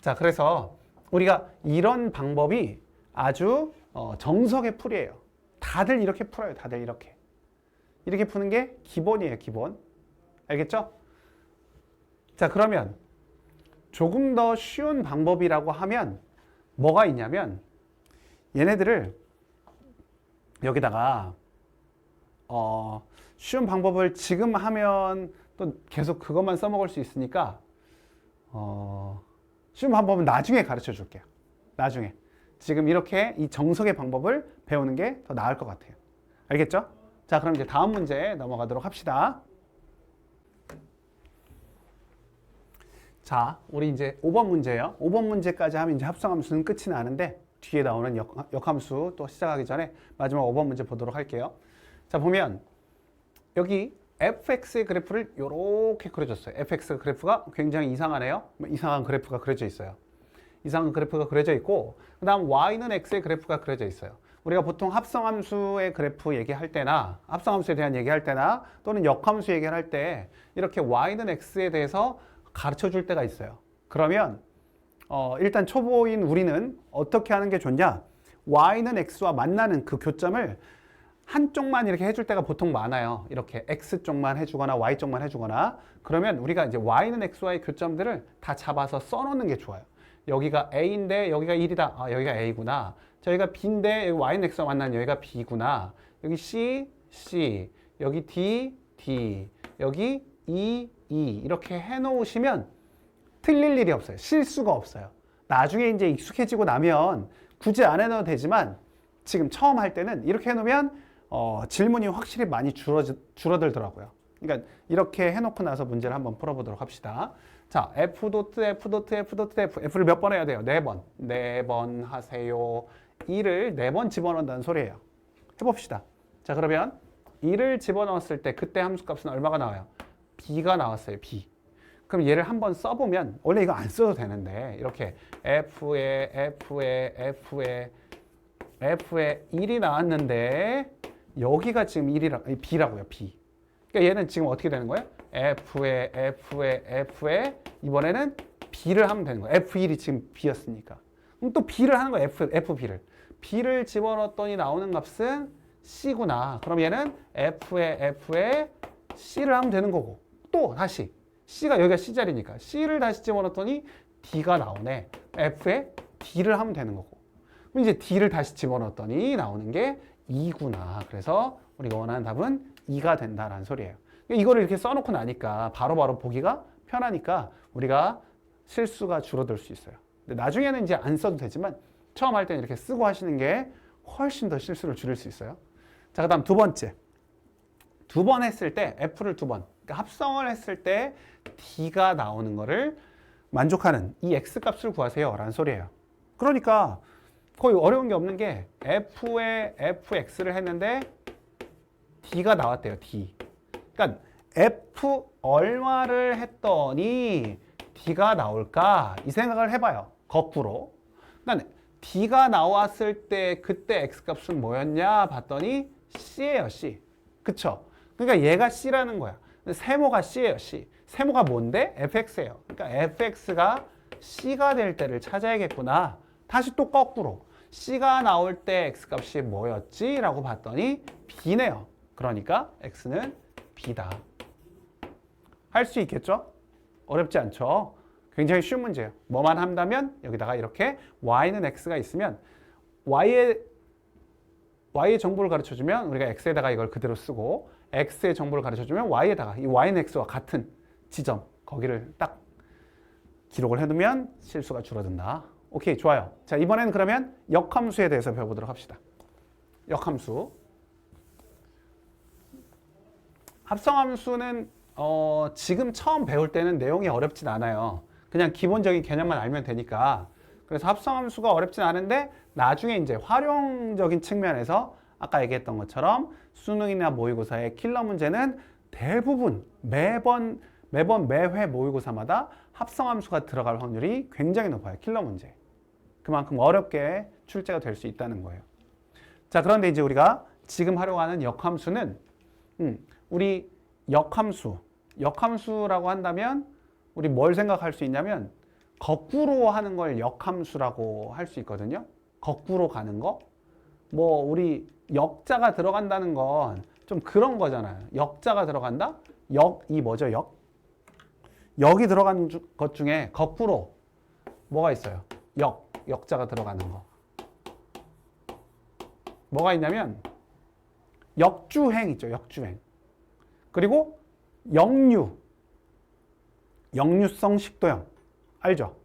자, 그래서 우리가 이런 방법이 아주 정석의 풀이에요. 다들 이렇게 풀어요. 다들 이렇게. 이렇게 푸는 게 기본이에요. 기본. 알겠죠? 자, 그러면 조금 더 쉬운 방법이라고 하면 뭐가 있냐면 얘네들을 여기다가 쉬운 방법을 지금 하면 또 계속 그것만 써먹을 수 있으니까 쉬운 방법은 나중에 가르쳐 줄게요. 나중에. 지금 이렇게 이 정석의 방법을 배우는 게 더 나을 것 같아요. 알겠죠? 자, 그럼 이제 다음 문제 넘어가도록 합시다. 자, 우리 이제 5번 문제예요. 5번 문제까지 하면 이제 합성함수는 끝이 나는데 뒤에 나오는 역함수 또 시작하기 전에 마지막 5번 문제 보도록 할게요. 자, 보면 여기 fx의 그래프를 이렇게 그려줬어요. fx 그래프가 굉장히 이상하네요. 이상한 그래프가 그려져 있어요. 이상한 그래프가 그려져 있고 그 다음 y는 x의 그래프가 그려져 있어요. 우리가 보통 합성함수의 그래프 얘기할 때나 합성함수에 대한 얘기할 때나 또는 역함수 얘기할 때 이렇게 y는 x에 대해서 가르쳐 줄 때가 있어요. 그러면 일단 초보인 우리는 어떻게 하는 게 좋냐? y는 x와 만나는 그 교점을 한쪽만 이렇게 해줄 때가 보통 많아요. 이렇게 x쪽만 해주거나 y쪽만 해주거나 그러면 우리가 이제 y는 x와의 교점들을 다 잡아서 써놓는 게 좋아요. 여기가 a인데 여기가 1이다. 아, 여기가 a구나. 저기가 b인데 여기 y는 x와 만나는 여기가 b구나. 여기 c, c, 여기 d, d, 여기 e, e 이렇게 해놓으시면 틀릴 일이 없어요. 실수가 없어요. 나중에 이제 익숙해지고 나면 굳이 안 해도 되지만 지금 처음 할 때는 이렇게 해놓으면 질문이 확실히 많이 줄어들더라고요. 그러니까 이렇게 해놓고 나서 문제를 한번 풀어보도록 합시다. 자, F 도트 F 도트 F 도트 F F를 몇 번 해야 돼요? 4번. 4번 하세요. 2를 4번 집어넣는다는 소리예요. 해봅시다. 자, 그러면 2를 집어넣었을 때 그때 함수값은 얼마가 나와요? B가 나왔어요. B. 그럼 얘를 한번 써보면 원래 이거 안 써도 되는데 이렇게 F에 1이 나왔는데 여기가 지금 1이라, B라고요. B. 그러니까 얘는 지금 어떻게 되는 거예요? F에 이번에는 B를 하면 되는 거예요. F1이 지금 B였으니까. 그럼 또 B를 하는 거예요. FB를. B를 집어넣었더니 나오는 값은 C구나. 그럼 얘는 F에 C를 하면 되는 거고 또 다시 C가 여기가 C자리니까 C를 다시 집어넣었더니 D가 나오네. F에 D를 하면 되는 거고 그럼 이제 D를 다시 집어넣었더니 나오는 게 2구나. 그래서 우리가 원하는 답은 2가 된다라는 소리예요. 이거를 이렇게 써놓고 나니까 바로바로 보기가 편하니까 우리가 실수가 줄어들 수 있어요. 근데 나중에는 이제 안 써도 되지만 처음 할 때는 이렇게 쓰고 하시는 게 훨씬 더 실수를 줄일 수 있어요. 자, 그 다음 두 번째. 2번 했을 때 F를 2번. 그러니까 합성을 했을 때 D가 나오는 거를 만족하는 이 X 값을 구하세요 라는 소리예요. 그러니까 거의 어려운 게 없는 게 F에 FX를 했는데 D가 나왔대요. D. 그러니까 F 얼마를 했더니 D가 나올까? 이 생각을 해봐요. 거꾸로. 그러니까 D가 나왔을 때 그때 X값은 뭐였냐? 봤더니 C예요. C. 그쵸? 그러니까 얘가 C라는 거야. 세모가 C예요. C. 세모가 뭔데? FX예요. 그러니까 FX가 C가 될 때를 찾아야겠구나. 다시 또 거꾸로. C가 나올 때 X값이 뭐였지? 라고 봤더니 B네요. 그러니까 X는 B다. 할 수 있겠죠? 어렵지 않죠? 굉장히 쉬운 문제예요. 뭐만 한다면 여기다가 이렇게 Y는 X가 있으면 Y의 정보를 가르쳐주면 우리가 X에다가 이걸 그대로 쓰고 x의 정보를 가르쳐주면 y에다가 이 y는 x와 같은 지점 거기를 딱 기록을 해두면 실수가 줄어든다. 오케이, 좋아요. 자, 이번에는 그러면 역함수에 대해서 배워보도록 합시다. 역함수. 합성함수는 지금 처음 배울 때는 내용이 어렵진 않아요. 그냥 기본적인 개념만 알면 되니까. 그래서 합성함수가 어렵진 않은데 나중에 이제 활용적인 측면에서 아까 얘기했던 것처럼 수능이나 모의고사의 킬러 문제는 대부분 매회 모의고사마다 합성함수가 들어갈 확률이 굉장히 높아요. 킬러 문제. 그만큼 어렵게 출제가 될 수 있다는 거예요. 자, 그런데 이제 우리가 지금 활용하는 역함수는 우리 역함수라고 한다면 우리 뭘 생각할 수 있냐면 거꾸로 하는 걸 역함수라고 할 수 있거든요. 거꾸로 가는 거. 뭐 우리 역자가 들어간다는 건 좀 그런 거잖아요. 역자가 들어간다? 역이 뭐죠? 역이 들어간 것 중에 거꾸로 뭐가 있어요? 역자가 들어가는 거. 뭐가 있냐면 역주행 있죠. 역주행. 그리고 역류성 식도염. 알죠?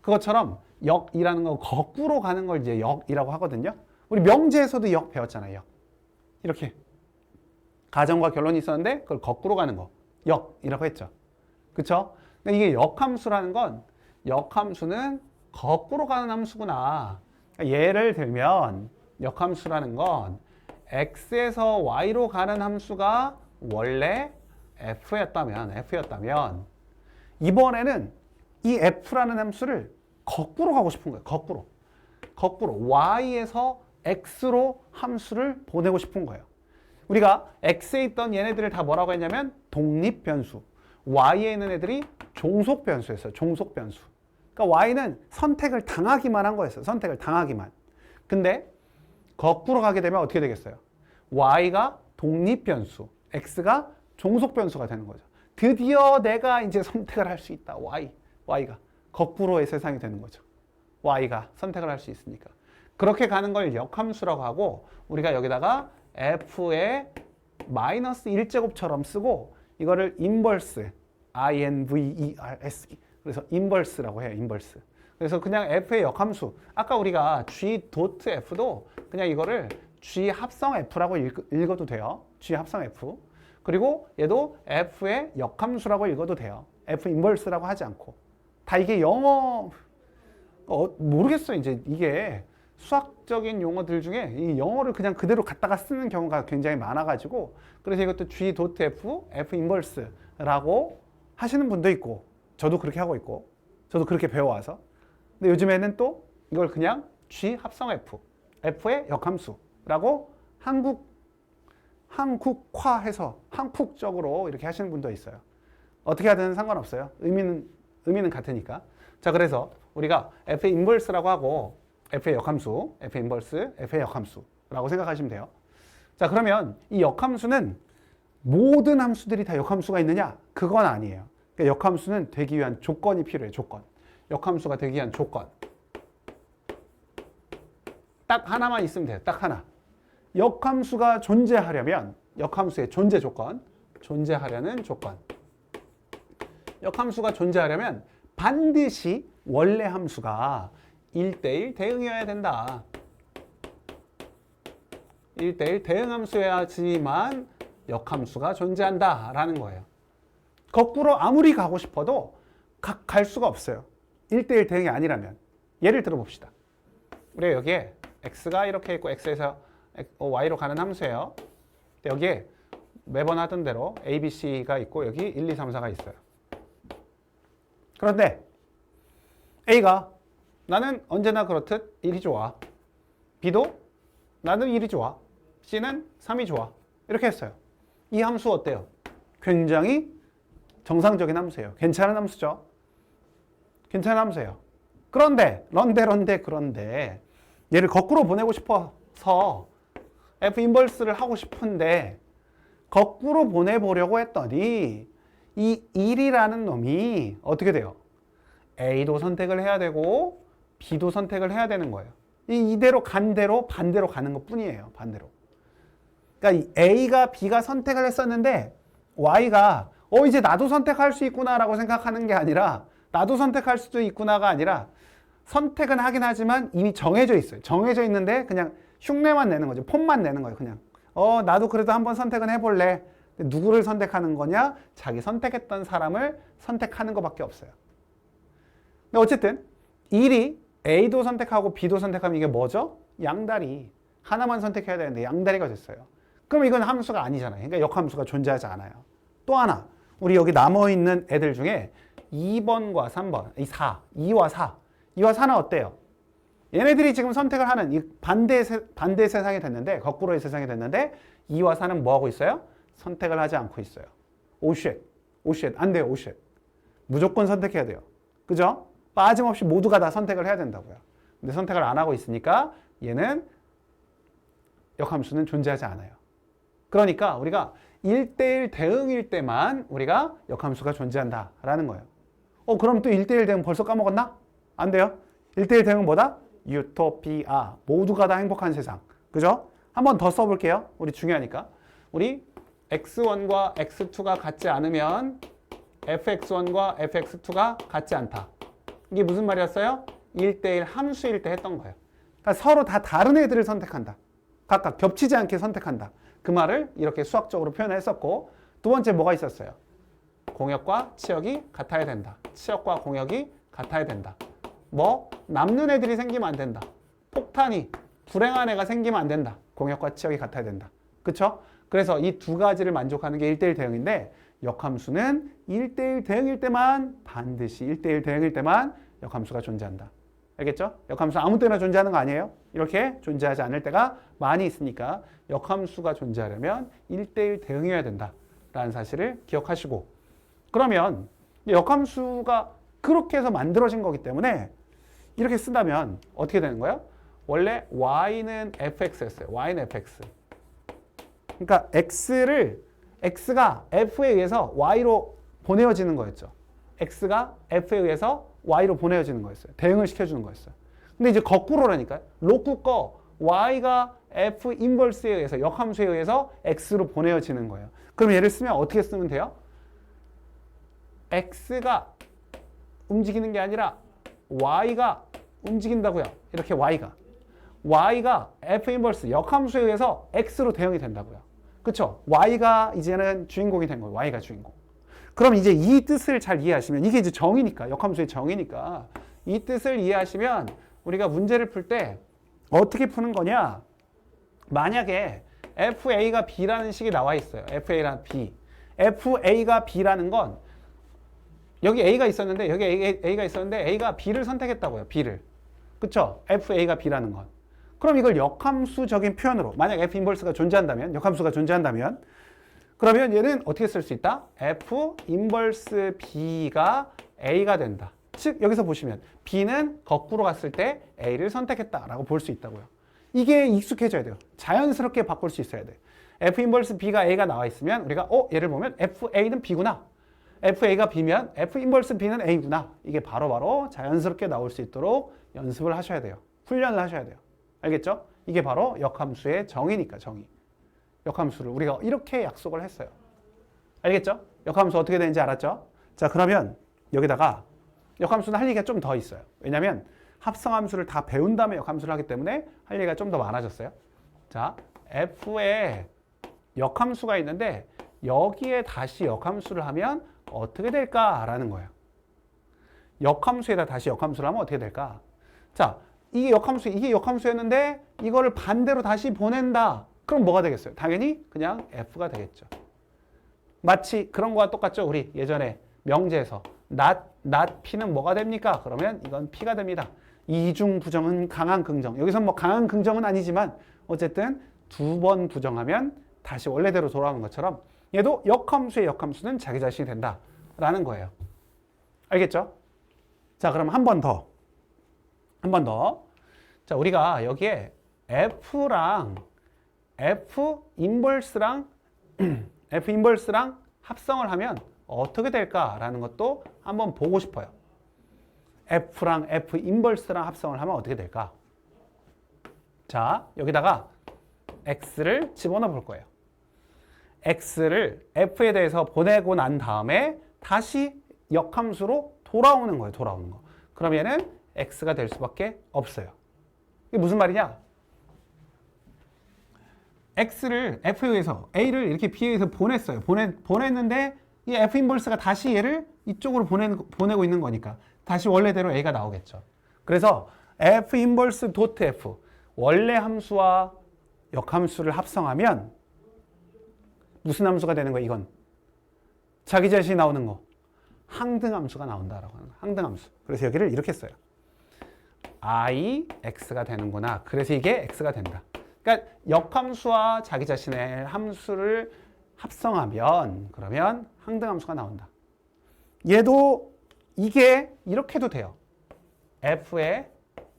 그것처럼 역이라는 거 거꾸로 가는 걸 이제 역이라고 하거든요. 우리 명제에서도 역 배웠잖아요. 역. 이렇게 가정과 결론이 있었는데 그걸 거꾸로 가는 거. 역이라고 했죠. 그쵸? 그러니까 이게 역함수라는 건 역함수는 거꾸로 가는 함수구나. 그러니까 예를 들면 역함수라는 건 x에서 y로 가는 함수가 원래 f였다면 이번에는 이 f라는 함수를 거꾸로 가고 싶은 거예요. 거꾸로 y에서 x로 함수를 보내고 싶은 거예요. 우리가 x에 있던 얘네들을 다 뭐라고 했냐면 독립변수, y에 있는 애들이 종속변수였어요. 종속변수. 그러니까 y는 선택을 당하기만 한 거였어요. 선택을 당하기만. 근데 거꾸로 가게 되면 어떻게 되겠어요? y가 독립변수, x가 종속변수가 되는 거죠. 드디어 내가 이제 선택을 할 수 있다. y가 거꾸로의 세상이 되는 거죠. y가 선택을 할 수 있으니까. 그렇게 가는 걸 역함수라고 하고 우리가 여기다가 f의 마이너스 1제곱처럼 쓰고 이거를 인버스, inverse. 그래서 인버스라고 해요. 인버스. 그래서 그냥 f의 역함수. 아까 우리가 g.f도 그냥 이거를 g 합성 f라고 읽어도 돼요. g 합성 f. 그리고 얘도 f의 역함수라고 읽어도 돼요. f 인버스라고 하지 않고. 다 이게 영어 모르겠어요. 이제 이게 수학적인 용어들 중에 이 영어를 그냥 그대로 갖다가 쓰는 경우가 굉장히 많아가지고 그래서 이것도 g.f, f 인버스라고 하시는 분도 있고 저도 그렇게 하고 있고 저도 그렇게 배워와서 근데 요즘에는 또 이걸 그냥 g 합성 f, f의 역함수라고 한국화해서 한국적으로 이렇게 하시는 분도 있어요. 어떻게 하든 상관없어요. 의미는 같으니까. 자, 그래서 우리가 f 인버스라고 하고 f의 역함수, f 인버스, f의 역함수라고 생각하시면 돼요. 자, 그러면 이 역함수는 모든 함수들이 다 역함수가 있느냐? 그건 아니에요. 그러니까 역함수는 되기 위한 조건이 필요해요. 조건. 역함수가 되기 위한 조건. 딱 하나만 있으면 돼요. 딱 하나. 역함수가 존재하려면 역함수의 존재 조건. 존재하려는 조건. 역함수가 존재하려면 반드시 원래 함수가 1대1 대응이어야 된다. 1대1 대응함수여야지만 역함수가 존재한다라는 거예요. 거꾸로 아무리 가고 싶어도 갈 수가 없어요. 1대1 대응이 아니라면. 예를 들어 봅시다. 우리가 여기에 x가 이렇게 있고 x에서 y로 가는 함수예요. 여기에 매번 하던 대로 a, b, c가 있고 여기 1, 2, 3, 4가 있어요. 그런데 a가 나는 언제나 그렇듯 1이 좋아. b도 나는 1이 좋아. c는 3이 좋아. 이렇게 했어요. 이 함수 어때요? 굉장히 정상적인 함수예요. 괜찮은 함수죠. 괜찮은 함수예요. 그런데 얘를 거꾸로 보내고 싶어서 f 인버스를 하고 싶은데 거꾸로 보내보려고 했더니 이 1이라는 놈이 어떻게 돼요? A도 선택을 해야 되고 B도 선택을 해야 되는 거예요. 이대로 간 대로 반대로 가는 것 뿐이에요. 반대로. 그러니까 A가 B가 선택을 했었는데 Y가 이제 나도 선택할 수 있구나라고 생각하는 게 아니라 나도 선택할 수도 있구나가 아니라 선택은 하긴 하지만 이미 정해져 있어요. 정해져 있는데 그냥 흉내만 내는 거죠. 폼만 내는 거예요. 그냥 나도 그래도 한번 선택은 해볼래. 누구를 선택하는 거냐? 자기 선택했던 사람을 선택하는 것밖에 없어요. 근데 어쨌든 1이 A도 선택하고 B도 선택하면 이게 뭐죠? 양다리. 하나만 선택해야 되는데 양다리가 됐어요. 그럼 이건 함수가 아니잖아요. 그러니까 역함수가 존재하지 않아요. 또 하나, 우리 여기 남아있는 애들 중에 2번과 3번, 이 4, 2와 4. 2와 4는 어때요? 얘네들이 지금 선택을 하는 이 반대 세상이 됐는데, 거꾸로의 세상이 됐는데 2와 4는 뭐 하고 있어요? 선택을 하지 않고 있어요. 오쉣, 안 돼요, 오쉣. 무조건 선택해야 돼요. 그죠? 빠짐없이 모두가 다 선택을 해야 된다고요. 근데 선택을 안 하고 있으니까 얘는 역함수는 존재하지 않아요. 그러니까 우리가 1대1 대응일 때만 우리가 역함수가 존재한다라는 거예요. 그럼 또 1대1 대응 벌써 까먹었나? 안 돼요. 1대1 대응은 뭐다? 유토피아. 모두가 다 행복한 세상. 그죠? 한 번 더 써볼게요. 우리 중요하니까. 우리 x1과 x2가 같지 않으면 fx1과 fx2가 같지 않다. 이게 무슨 말이었어요? 1대1 함수일 때 했던 거예요. 그러니까 서로 다 다른 애들을 선택한다. 각각 겹치지 않게 선택한다. 그 말을 이렇게 수학적으로 표현했었고, 두 번째 뭐가 있었어요? 공역과 치역이 같아야 된다. 치역과 공역이 같아야 된다. 남는 애들이 생기면 안 된다. 폭탄이 불행한 애가 생기면 안 된다. 공역과 치역이 같아야 된다. 그쵸? 그래서 이 두 가지를 만족하는 게 1대1 대응인데, 역함수는 1대1 대응일 때만, 반드시 1대1 대응일 때만 역함수가 존재한다. 알겠죠? 역함수 아무 때나 존재하는 거 아니에요? 이렇게 존재하지 않을 때가 많이 있으니까 역함수가 존재하려면 1대1 대응해야 된다라는 사실을 기억하시고, 그러면 역함수가 그렇게 해서 만들어진 거기 때문에 이렇게 쓴다면 어떻게 되는 거예요? 원래 y는 fx였어요. y는 fx. 그러니까 x가 f에 의해서 y로 보내어지는 거였죠. x가 f에 의해서 y로 보내어지는 거였어요. 대응을 시켜주는 거였어요. 근데 이제 거꾸로라니까요. 로쿠 거 y가 f 인버스에 의해서, 역함수에 의해서 x로 보내어지는 거예요. 그럼 얘를 쓰면 어떻게 쓰면 돼요? x가 움직이는 게 아니라 y가 움직인다고요. 이렇게 y가 f 인버스 역함수에 의해서 x로 대응이 된다고요. 그쵸? y가 이제는 주인공이 된 거예요. y가 주인공. 그럼 이제 이 뜻을 잘 이해하시면, 이게 이제 정의니까, 역함수의 정의니까, 이 뜻을 이해하시면 우리가 문제를 풀 때 어떻게 푸는 거냐? 만약에 FA가 B라는 식이 나와 있어요. FA랑 B. FA가 B라는 건 여기 A가 있었는데, 여기 A가 있었는데 A가 B를 선택했다고요. B를. 그쵸? FA가 B라는 건. 그럼 이걸 역함수적인 표현으로, 만약 F 인버스가 존재한다면, 역함수가 존재한다면, 그러면 얘는 어떻게 쓸 수 있다? F 인버스 B가 A가 된다. 즉 여기서 보시면 B는 거꾸로 갔을 때 A를 선택했다라고 볼 수 있다고요. 이게 익숙해져야 돼요. 자연스럽게 바꿀 수 있어야 돼요. F 인버스 B가 A가 나와 있으면 우리가 얘를 보면 FA는 B구나. FA가 B면 F 인버스 B는 A구나. 이게 바로바로 자연스럽게 나올 수 있도록 연습을 하셔야 돼요. 훈련을 하셔야 돼요. 알겠죠? 이게 바로 역함수의 정의니까, 정의. 역함수를 우리가 이렇게 약속을 했어요. 알겠죠? 역함수 어떻게 되는지 알았죠? 자, 그러면 여기다가 역함수는 할 얘기가 좀 더 있어요. 왜냐하면 합성함수를 다 배운 다음에 역함수를 하기 때문에 할 얘기가 좀 더 많아졌어요. 자, F에 역함수가 있는데 여기에 다시 역함수를 하면 어떻게 될까라는 거예요. 역함수에다 다시 역함수를 하면 어떻게 될까? 자, 이게 역함수였는데 이거를 반대로 다시 보낸다. 그럼 뭐가 되겠어요? 당연히 그냥 F가 되겠죠. 마치 그런 거와 똑같죠. 우리 예전에 명제에서 not P는 뭐가 됩니까? 그러면 이건 P가 됩니다. 이중 부정은 강한 긍정. 여기서 뭐 강한 긍정은 아니지만 어쨌든 두 번 부정하면 다시 원래대로 돌아오는 것처럼 얘도 역함수의 역함수는 자기 자신이 된다라는 거예요. 알겠죠? 자, 그럼 한 번 더. 자, 우리가 여기에 F랑 F 인버스랑 합성을 하면 어떻게 될까라는 것도 한번 보고 싶어요. F랑 F 인버스랑 합성을 하면 어떻게 될까? 자, 여기다가 X를 집어넣어 볼 거예요. x를 f에 대해서 보내고 난 다음에 다시 역함수로 돌아오는 거예요. 돌아오는 거. 그럼 얘는 x가 될 수밖에 없어요. 이게 무슨 말이냐? x를 f에서 a를 이렇게 b에서 보냈어요. 보냈는데 이 f 인버스가 다시 얘를 이쪽으로 보내고 있는 거니까 다시 원래대로 a가 나오겠죠. 그래서 f 인버스 도트 f 원래 함수와 역함수를 합성하면 무슨 함수가 되는 거야? 이건 자기 자신이 나오는 거 항등함수가 나온다라고 하는 거야. 항등함수. 그래서 여기를 이렇게 써요. I, x가 되는구나. 그래서 이게 x가 된다. 그러니까 역함수와 자기 자신의 함수를 합성하면 그러면 항등함수가 나온다. 얘도 이게 이렇게 해도 돼요. f의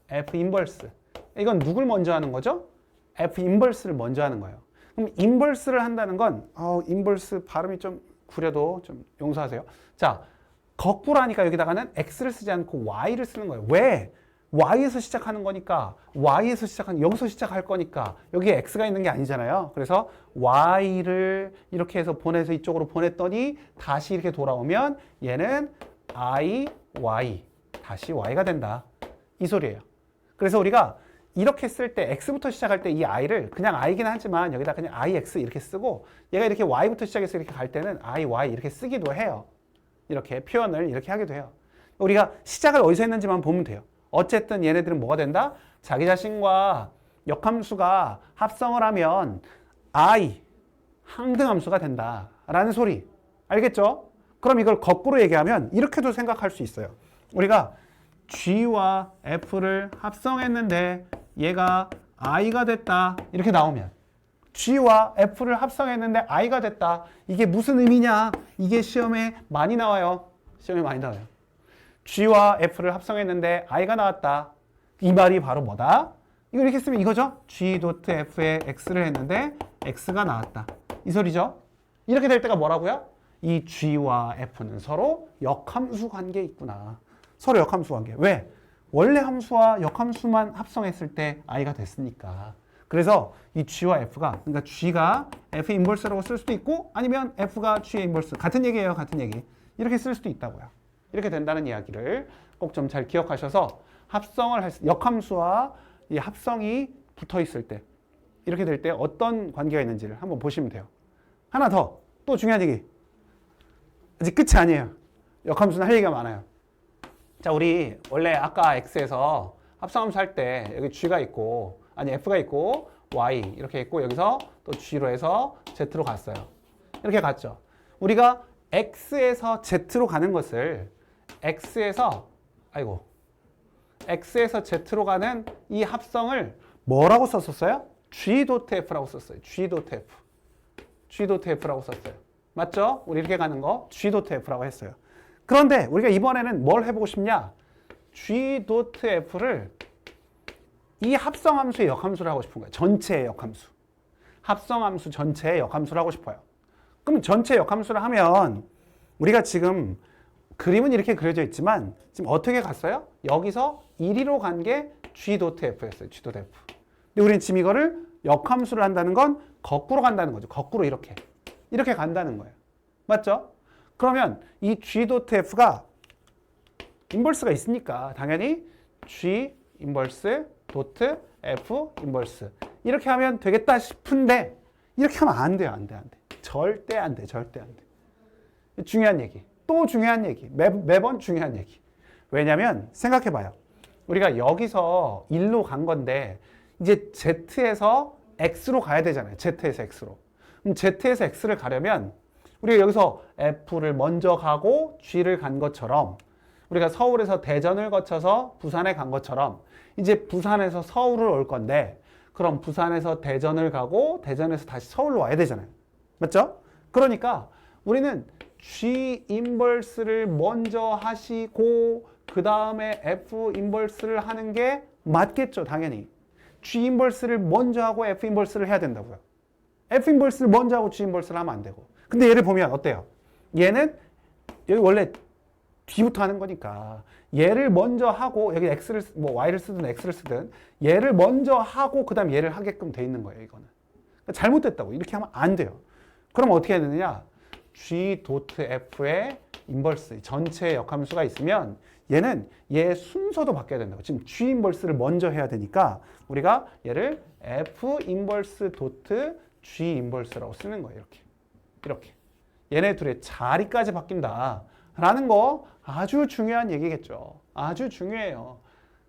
f 인버스. 이건 누굴 먼저 하는 거죠? f 인버스를 먼저 하는 거예요. 그럼 인버스를 한다는 건 인버스 발음이 좀 구려도 좀 용서하세요. 자, 거꾸로 하니까 여기다가는 x를 쓰지 않고 y를 쓰는 거예요. 왜? y에서 시작하는 거니까 여기서 시작할 거니까 여기에 x가 있는 게 아니잖아요. 그래서 y를 이렇게 해서 보내서 이쪽으로 보냈더니 다시 이렇게 돌아오면 얘는 y 다시 y가 된다. 이 소리예요. 그래서 우리가 이렇게 쓸 때 x부터 시작할 때 이 i를 그냥 i긴 하지만 여기다 그냥 ix 이렇게 쓰고 얘가 이렇게 y부터 시작해서 이렇게 갈 때는 iy 이렇게 쓰기도 해요. 이렇게 표현을 이렇게 하기도 해요. 우리가 시작을 어디서 했는지만 보면 돼요. 어쨌든 얘네들은 뭐가 된다? 자기 자신과 역함수가 합성을 하면 I, 항등함수가 된다 라는 소리. 알겠죠? 그럼 이걸 거꾸로 얘기하면 이렇게도 생각할 수 있어요. 우리가 G와 F를 합성했는데 얘가 I가 됐다 이렇게 나오면 G와 F를 합성했는데 I가 됐다. 이게 무슨 의미냐? 이게 시험에 많이 나와요. 시험에 많이 나와요. G와 F를 합성했는데 I가 나왔다. 이 말이 바로 뭐다? 이거 이렇게 쓰면 이거죠? G.F에 X를 했는데 X가 나왔다. 이 소리죠? 이렇게 될 때가 뭐라고요? 이 G와 F는 서로 역함수 관계에 있구나. 서로 역함수 관계. 왜? 원래 함수와 역함수만 합성했을 때 I가 됐으니까. 그래서 이 G와 F가, 그러니까 G가 F 인버스라고 쓸 수도 있고 아니면 F가 G의 인버스. 같은 얘기예요. 같은 얘기. 이렇게 쓸 수도 있다고요. 이렇게 된다는 이야기를 꼭 좀 잘 기억하셔서 합성을 역함수와 이 합성이 붙어 있을 때 이렇게 될 때 어떤 관계가 있는지를 한번 보시면 돼요. 하나 더, 또 중요한 얘기. 아직 끝이 아니에요. 역함수는 할 얘기가 많아요. 자, 우리 원래 아까 X에서 합성함수 할 때 여기 G가 있고 아니 F가 있고 Y 이렇게 있고 여기서 또 G로 해서 Z로 갔어요. 이렇게 갔죠. 우리가 X에서 Z로 가는 것을 X에서 Z로 가는 이 합성을 뭐라고 썼었어요? G.F라고 썼어요. G.F라고 썼어요. 맞죠? 우리 이렇게 가는 거 G.F라고 했어요. 그런데 우리가 이번에는 뭘 해보고 싶냐? G.F를 이 합성함수의 역함수를 하고 싶은 거예요. 전체의 역함수. 합성함수 전체의 역함수를 하고 싶어요. 그럼 전체 역함수를 하면 우리가 지금 그림은 이렇게 그려져 있지만 지금 어떻게 갔어요? 여기서 1위로 간 게 G.F였어요. G.F. 근데 우리는 지금 이거를 역함수를 한다는 건 거꾸로 간다는 거죠. 거꾸로 이렇게 간다는 거예요. 맞죠? 그러면 이 G.F가 인버스가 있으니까 당연히 G 인버스 도트 F 인버스 이렇게 하면 되겠다 싶은데 이렇게 하면 안 돼요. 안 돼. 절대 안 돼. 중요한 얘기. 또 중요한 얘기. 매번 중요한 얘기. 왜냐면 생각해봐요. 우리가 여기서 1로 간 건데 이제 Z에서 X로 가야 되잖아요. Z에서 X로. 그럼 Z에서 X를 가려면 우리가 여기서 F를 먼저 가고 G를 간 것처럼 우리가 서울에서 대전을 거쳐서 부산에 간 것처럼 이제 부산에서 서울을 올 건데 그럼 부산에서 대전을 가고 대전에서 다시 서울로 와야 되잖아요. 맞죠? 그러니까 우리는 G 인버스를 먼저 하시고 그 다음에 F 인버스를 하는 게 맞겠죠. 당연히. G 인버스를 먼저 하고 F 인버스를 해야 된다고요. F 인버스를 먼저 하고 G 인버스를 하면 안 되고. 근데 얘를 보면 어때요? 얘는 여기 원래 뒤부터 하는 거니까 얘를 먼저 하고 여기 X를 뭐 Y를 쓰든 X를 쓰든 얘를 먼저 하고 그 다음 얘를 하게끔 돼 있는 거예요. 이거는. 그러니까 잘못됐다고. 이렇게 하면 안 돼요. 그럼 어떻게 해야 되느냐? G 도트 F의 인버스 전체 역함수가 있으면 얘는 얘 순서도 바뀌어야 된다고. 지금 G 인버스를 먼저 해야 되니까 우리가 얘를 F 인버스 도트 G 인버스라고 쓰는 거예요. 이렇게 얘네 둘의 자리까지 바뀐다라는 거 아주 중요한 얘기겠죠. 아주 중요해요.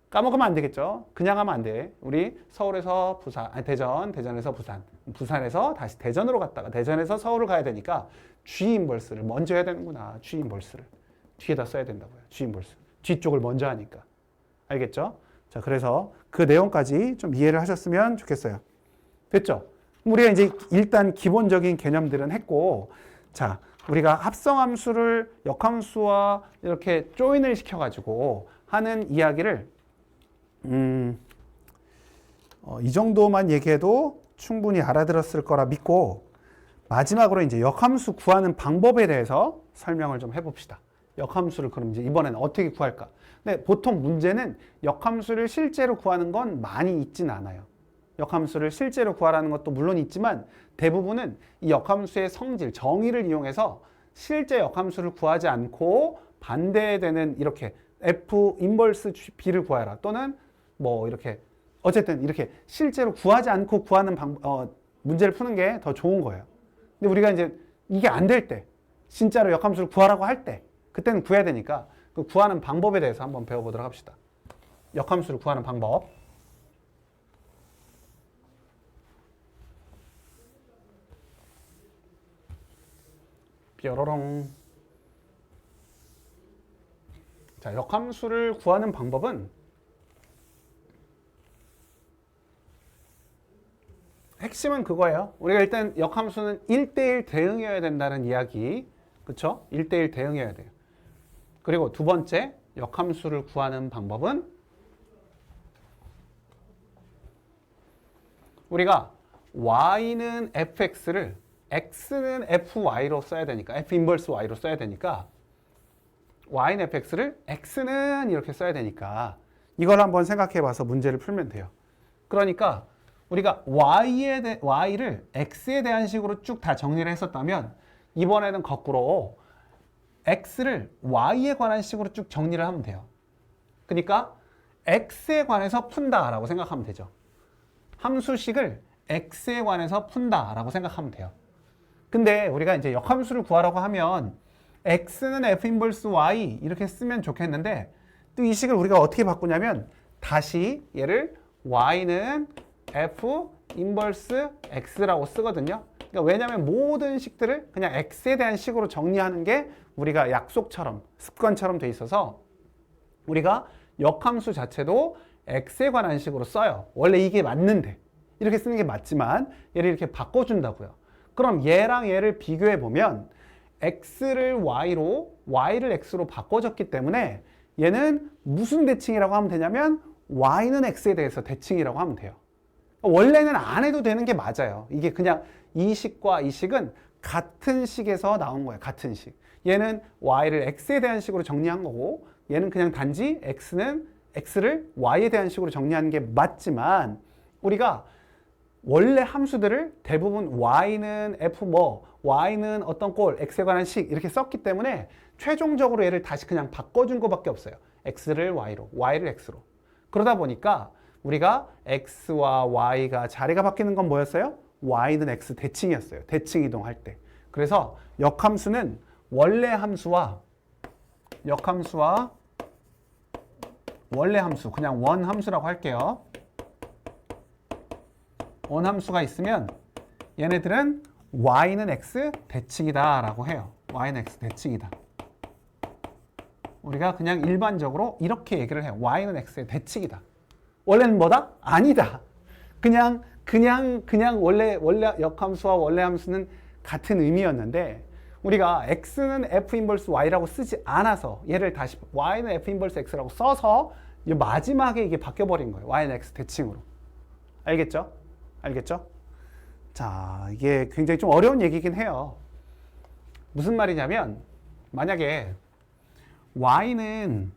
까먹으면 안 되겠죠. 그냥 하면 안 돼. 우리 서울에서 부산, 아니 대전, 대전에서 부산, 부산에서 다시 대전으로 갔다가 대전에서 서울을 가야 되니까 G 인버스를 먼저 해야 되는구나. G 인버스를 뒤에다 써야 된다고요. G 인버스 뒤쪽을 먼저 하니까. 알겠죠? 자, 그래서 그 내용까지 좀 이해를 하셨으면 좋겠어요. 됐죠? 우리가 이제 일단 기본적인 개념들은 했고, 자, 우리가 합성함수를 역함수와 이렇게 조인을 시켜가지고 하는 이야기를 이 정도만 얘기해도 충분히 알아들었을 거라 믿고, 마지막으로 이제 역함수 구하는 방법에 대해서 설명을 좀 해봅시다. 역함수를 그럼 이제 이번에는 어떻게 구할까? 근데 보통 문제는 역함수를 실제로 구하는 건 많이 있진 않아요. 역함수를 실제로 구하라는 것도 물론 있지만 대부분은 이 역함수의 성질, 정의를 이용해서 실제 역함수를 구하지 않고 반대되는 이렇게 F 인버스 B를 구하라 또는 뭐 이렇게 어쨌든 이렇게 실제로 구하지 않고 구하는 문제를 푸는 게 더 좋은 거예요. 근데 우리가 이제 이게 안 될 때, 진짜로 역함수를 구하라고 할 때, 그때는 구해야 되니까 그 구하는 방법에 대해서 한번 배워보도록 합시다. 역함수를 구하는 방법. 뾰로롱. 자, 역함수를 구하는 방법은 핵심은 그거예요. 우리가 일단 역함수는 1대1 대응이어야 된다는 이야기. 그쵸? 1대1 대응이어야 돼요. 그리고 두 번째, 역함수를 구하는 방법은 우리가 y는 fx를 x는 fy로 써야 되니까 f 인버스 y로 써야 되니까 y는 fx를 x는 이렇게 써야 되니까 이걸 한번 생각해 봐서 문제를 풀면 돼요. 그러니까 우리가 y를 x에 대한 식으로 쭉 다 정리를 했었다면 이번에는 거꾸로 x를 y에 관한 식으로 쭉 정리를 하면 돼요. 그러니까 x에 관해서 푼다라고 생각하면 되죠. 함수식을 x에 관해서 푼다라고 생각하면 돼요. 근데 우리가 이제 역함수를 구하라고 하면 x는 f 인버스 y 이렇게 쓰면 좋겠는데 또 이 식을 우리가 어떻게 바꾸냐면 다시 얘를 y는 f 인버스 x라고 쓰거든요. 그러니까 왜냐하면 모든 식들을 그냥 x에 대한 식으로 정리하는 게 우리가 약속처럼 습관처럼 돼 있어서 우리가 역함수 자체도 x에 관한 식으로 써요. 원래 이게 맞는데 이렇게 쓰는 게 맞지만 얘를 이렇게 바꿔준다고요. 그럼 얘랑 얘를 비교해 보면 x를 y로 y를 x로 바꿔줬기 때문에 얘는 무슨 대칭이라고 하면 되냐면 y는 x에 대해서 대칭이라고 하면 돼요. 원래는 안 해도 되는 게 맞아요. 이게 그냥 이 식과 이 식은 같은 식에서 나온 거예요. 같은 식. 얘는 y를 x에 대한 식으로 정리한 거고 얘는 그냥 단지 x를 y에 대한 식으로 정리하는 게 맞지만 우리가 원래 함수들을 대부분 y는 f y는 어떤 꼴, x에 관한 식 이렇게 썼기 때문에 최종적으로 얘를 다시 그냥 바꿔준 것밖에 없어요. x를 y로, y를 x로. 그러다 보니까 우리가 x와 y가 자리가 바뀌는 건 뭐였어요? y는 x 대칭이었어요. 대칭 이동할 때. 그래서 역함수는 원래 함수와 원래 함수, 그냥 원함수라고 할게요. 원함수가 있으면 얘네들은 y는 x 대칭이다 라고 해요. y는 x 대칭이다. 우리가 그냥 일반적으로 이렇게 얘기를 해요. y는 x의 대칭이다. 원래는 뭐다? 아니다. 그냥 원래 역함수와 원래 함수는 같은 의미였는데 우리가 x는 f 인버스 y라고 쓰지 않아서 얘를 다시 y는 f 인버스 x라고 써서 마지막에 이게 바뀌어버린 거예요. y는 x 대칭으로. 알겠죠? 알겠죠? 자, 이게 굉장히 좀 어려운 얘기긴 해요. 무슨 말이냐면 만약에 y는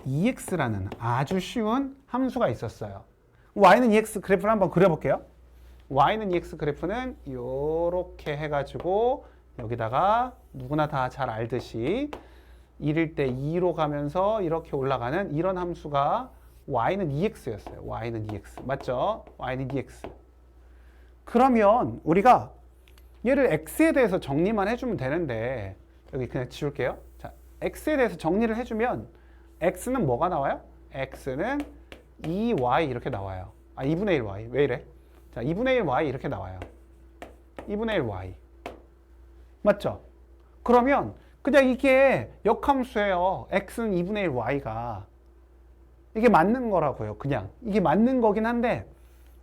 ex라는 아주 쉬운 함수가 있었어요. y는 ex 그래프를 한번 그려볼게요. y는 EX 그래프는 요렇게 해가지고 여기다가 누구나 다 잘 알듯이 1일 때 2로 가면서 이렇게 올라가는 이런 함수가 y는 EX였어요. y는 EX. 맞죠? y는 EX. 그러면 우리가 얘를 x에 대해서 정리만 해주면 되는데 여기 그냥 지울게요. 자, x에 대해서 정리를 해주면 x는 뭐가 나와요? x는 2y 이렇게 나와요. 2분의 1y. 왜 이래? 자, 2분의 1y 이렇게 나와요. 2분의 1y. 맞죠? 그러면 그냥 이게 역함수예요. x는 2분의 1y가. 이게 맞는 거라고요. 그냥. 이게 맞는 거긴 한데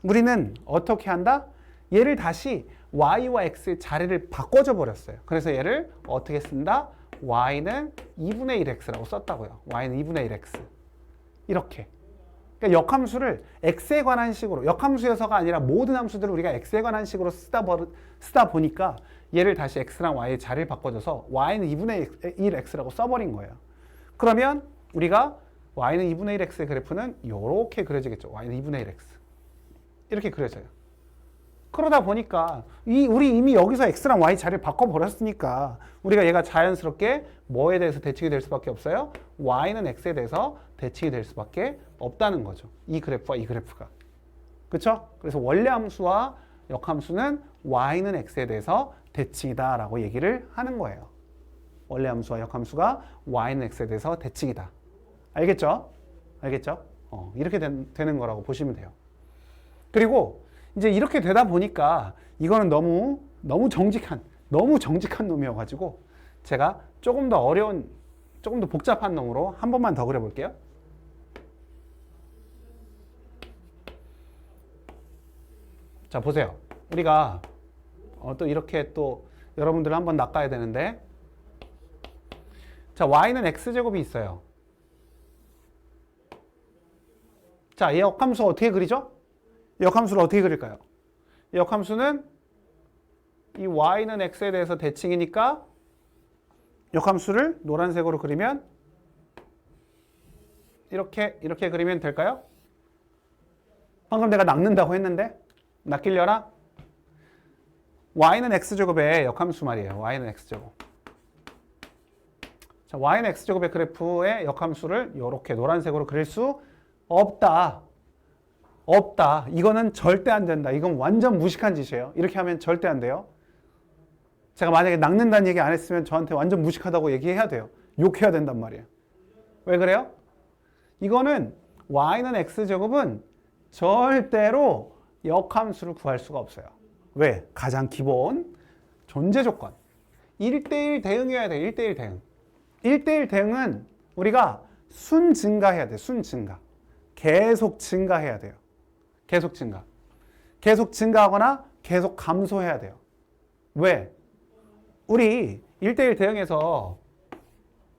우리는 어떻게 한다? 얘를 다시 y와 x의 자리를 바꿔줘 버렸어요. 그래서 얘를 어떻게 쓴다? y는 2분의 1x라고 썼다고요. y는 2분의 1x. 이렇게. 그러니까 역함수를 x에 관한 식으로, 역함수여서가 아니라 모든 함수들을 우리가 x에 관한 식으로 쓰다 보니까 얘를 다시 x랑 y의 자리를 바꿔줘서 y는 2분의 1x라고 써버린 거예요. 그러면 우리가 y는 2분의 1x의 그래프는 이렇게 그려지겠죠. y는 2분의 1x. 이렇게 그려져요. 그러다 보니까 우리 이미 여기서 x랑 y 자리를 바꿔버렸으니까 우리가 얘가 자연스럽게 뭐에 대해서 대칭이 될 수밖에 없어요? y는 x에 대해서 대칭이 될 수밖에 없다는 거죠. 이 그래프와 이 그래프가. 그렇죠? 그래서 원래 함수와 역함수는 y는 x에 대해서 대칭이다 라고 얘기를 하는 거예요. 원래 함수와 역함수가 y는 x에 대해서 대칭이다. 알겠죠? 알겠죠? 이렇게 되는 거라고 보시면 돼요. 그리고 이제 이렇게 되다 보니까 이거는 너무 정직한 놈이어가지고 제가 조금 더 어려운, 조금 더 복잡한 놈으로 한 번만 더 그려볼게요. 자, 보세요. 우리가 또 이렇게 또 여러분들 한번 낚아야 되는데, 자, y는 x제곱이 있어요. 자, 이 역함수 어떻게 그리죠? 이 역함수를 어떻게 그릴까요? 이 역함수는 이 y는 x에 대해서 대칭이니까 역함수를 노란색으로 그리면 이렇게 그리면 될까요? 방금 내가 낚는다고 했는데 낚이려나? y는 x제곱의 역함수 말이에요. y는 x제곱. 자, y는 x제곱의 그래프의 역함수를 이렇게 노란색으로 그릴 수 없다. 이거는 절대 안 된다. 이건 완전 무식한 짓이에요. 이렇게 하면 절대 안 돼요. 제가 만약에 낚는다는 얘기 안 했으면 저한테 완전 무식하다고 얘기해야 돼요. 욕해야 된단 말이에요. 왜 그래요? 이거는 y는 x제곱은 절대로 역함수를 구할 수가 없어요. 왜? 가장 기본 존재 조건. 1대1 대응이어야 돼. 1대1 대응. 1대1 대응은 우리가 순 증가해야 돼. 순 증가. 계속 증가해야 돼요. 계속 증가. 계속 증가하거나 계속 감소해야 돼요. 왜? 우리 1대1 대응에서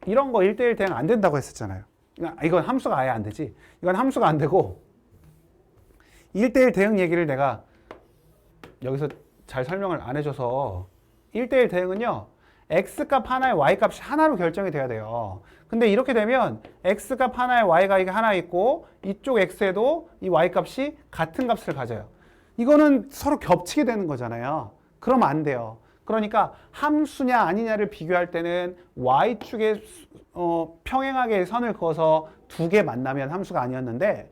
이런 거 1대1 대응 안 된다고 했었잖아요. 이건 함수가 아예 안 되지. 이건 함수가 안 되고 1대1 대응 얘기를 내가 여기서 잘 설명을 안 해줘서 1대1 대응은요. x값 하나에 y값이 하나로 결정이 돼야 돼요. 근데 이렇게 되면 x값 하나에 y가 이게 하나 있고 이쪽 x에도 이 y값이 같은 값을 가져요. 이거는 서로 겹치게 되는 거잖아요. 그러면 안 돼요. 그러니까 함수냐 아니냐를 비교할 때는 y축에 평행하게 선을 그어서 두 개 만나면 함수가 아니었는데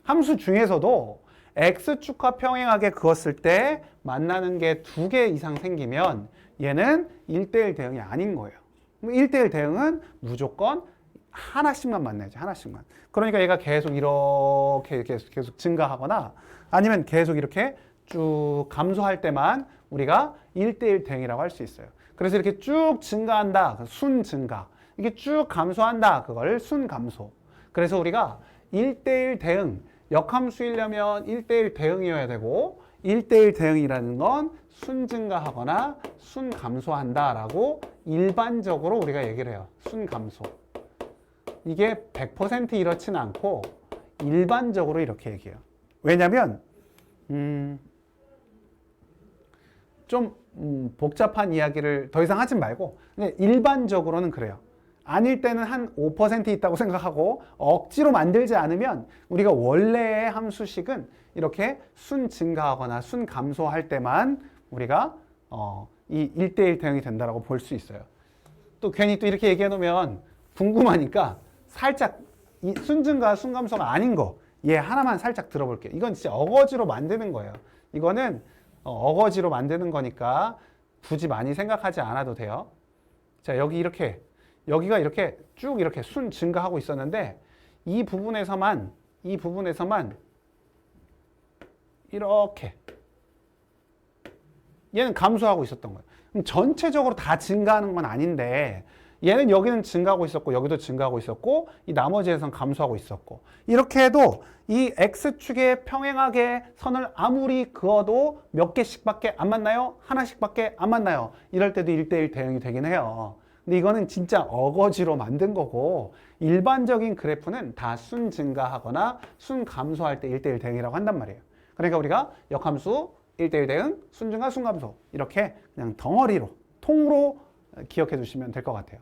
함수 중에서도 x축과 평행하게 그었을 때 만나는 게 두 개 이상 생기면 얘는 1대1 대응이 아닌 거예요. 1대1 대응은 무조건 하나씩만 만나야지. 하나씩만. 그러니까 얘가 계속 이렇게 계속 증가하거나 아니면 계속 이렇게 쭉 감소할 때만 우리가 1대1 대응이라고 할 수 있어요. 그래서 이렇게 쭉 증가한다. 순 증가. 이게 쭉 감소한다. 그걸 순 감소. 그래서 우리가 1대1 대응, 역함수이려면 1대1 대응이어야 되고 1대1 대응이라는 건 순 증가하거나 순 감소한다라고 일반적으로 우리가 얘기를 해요. 순 감소. 이게 100% 이렇지는 않고 일반적으로 이렇게 얘기해요. 왜냐면 좀 복잡한 이야기를 더 이상 하지 말고 그냥 일반적으로는 그래요. 아닐 때는 한 5% 있다고 생각하고 억지로 만들지 않으면 우리가 원래의 함수식은 이렇게 순 증가하거나 순 감소할 때만 우리가 이 1대1 대응이 된다고 볼 수 있어요. 또 괜히 또 이렇게 얘기해 놓으면 궁금하니까 살짝 이 순증가 순감소가 아닌 거 얘 하나만 살짝 들어볼게요. 이건 진짜 어거지로 만드는 거예요. 이거는 어거지로 만드는 거니까 굳이 많이 생각하지 않아도 돼요. 자, 여기가 이렇게 쭉 이렇게 순 증가하고 있었는데 이 부분에서만 이렇게 얘는 감소하고 있었던 거예요. 그럼 전체적으로 다 증가하는 건 아닌데 얘는 여기는 증가하고 있었고 여기도 증가하고 있었고 이 나머지에선 감소하고 있었고 이렇게 해도 이 X축에 평행하게 선을 아무리 그어도 몇 개씩밖에 안 만나요? 하나씩밖에 안 만나요. 이럴 때도 1대1 대응이 되긴 해요. 근데 이거는 진짜 어거지로 만든 거고 일반적인 그래프는 다 순 증가하거나 순 감소할 때 1대1 대응이라고 한단 말이에요. 그러니까 우리가 역함수 1대1 대응, 순 증가, 순 감소 이렇게 그냥 덩어리로 통으로 기억해 두시면 될 것 같아요.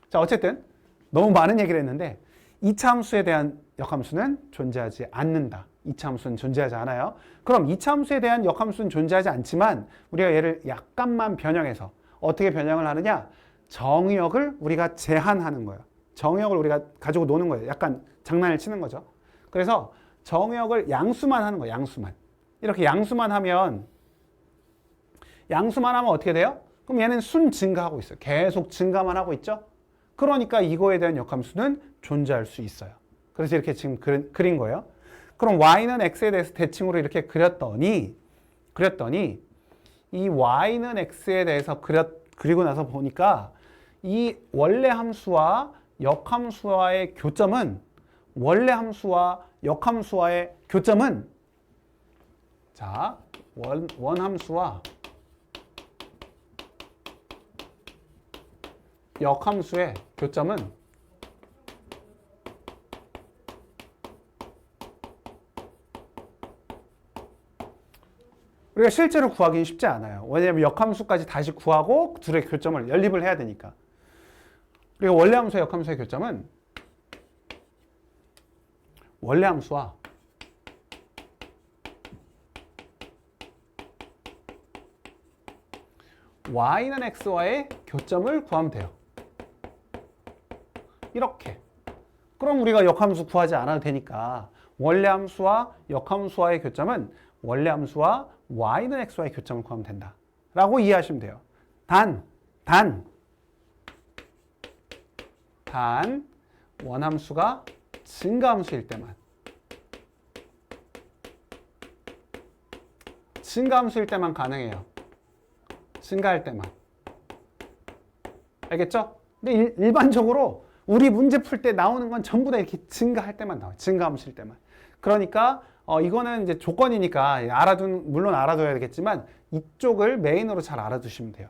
자, 어쨌든 너무 많은 얘기를 했는데 2차 함수에 대한 역함수는 존재하지 않는다. 2차 함수는 존재하지 않아요. 그럼 2차 함수에 대한 역함수는 존재하지 않지만 우리가 얘를 약간만 변형해서 어떻게 변형을 하느냐? 정의역을 우리가 제한하는 거예요. 정의역을 우리가 가지고 노는 거예요. 약간 장난을 치는 거죠. 그래서 정의역을 양수만 하는 거예요. 양수만. 이렇게 양수만 하면 어떻게 돼요? 그럼 얘는 순 증가하고 있어요. 계속 증가만 하고 있죠. 그러니까 이거에 대한 역함수는 존재할 수 있어요. 그래서 이렇게 지금 그린 거예요. 그럼 y는 x에 대해서 대칭으로 이렇게 그렸더니 이 y는 x에 대해서 그리고 나서 보니까 이 원래 함수와 역함수와의 교점은 자, 원함수와 역함수의 교점은 우리가 실제로 구하기는 쉽지 않아요. 왜냐하면 역함수까지 다시 구하고 둘의 교점을 연립을 해야 되니까. 우리가 원래 함수와 역함수의 교점은 원래 함수와 y는 x와의 교점을 구하면 돼요. 이렇게. 그럼 우리가 역함수 구하지 않아도 되니까 원래 함수와 역함수와의 교점은 원래 함수와 y는 x와의 교점을 구하면 된다. 라고 이해하시면 돼요. 단 원함수가 증가함수일 때만 가능해요. 증가할 때만. 알겠죠? 근데 일반적으로 우리 문제 풀 때 나오는 건 전부 다 이렇게 증가할 때만 나와요. 증가함수일 때만. 그러니까 이거는 이제 조건이니까 물론 알아둬야 되겠지만 이쪽을 메인으로 잘 알아두시면 돼요.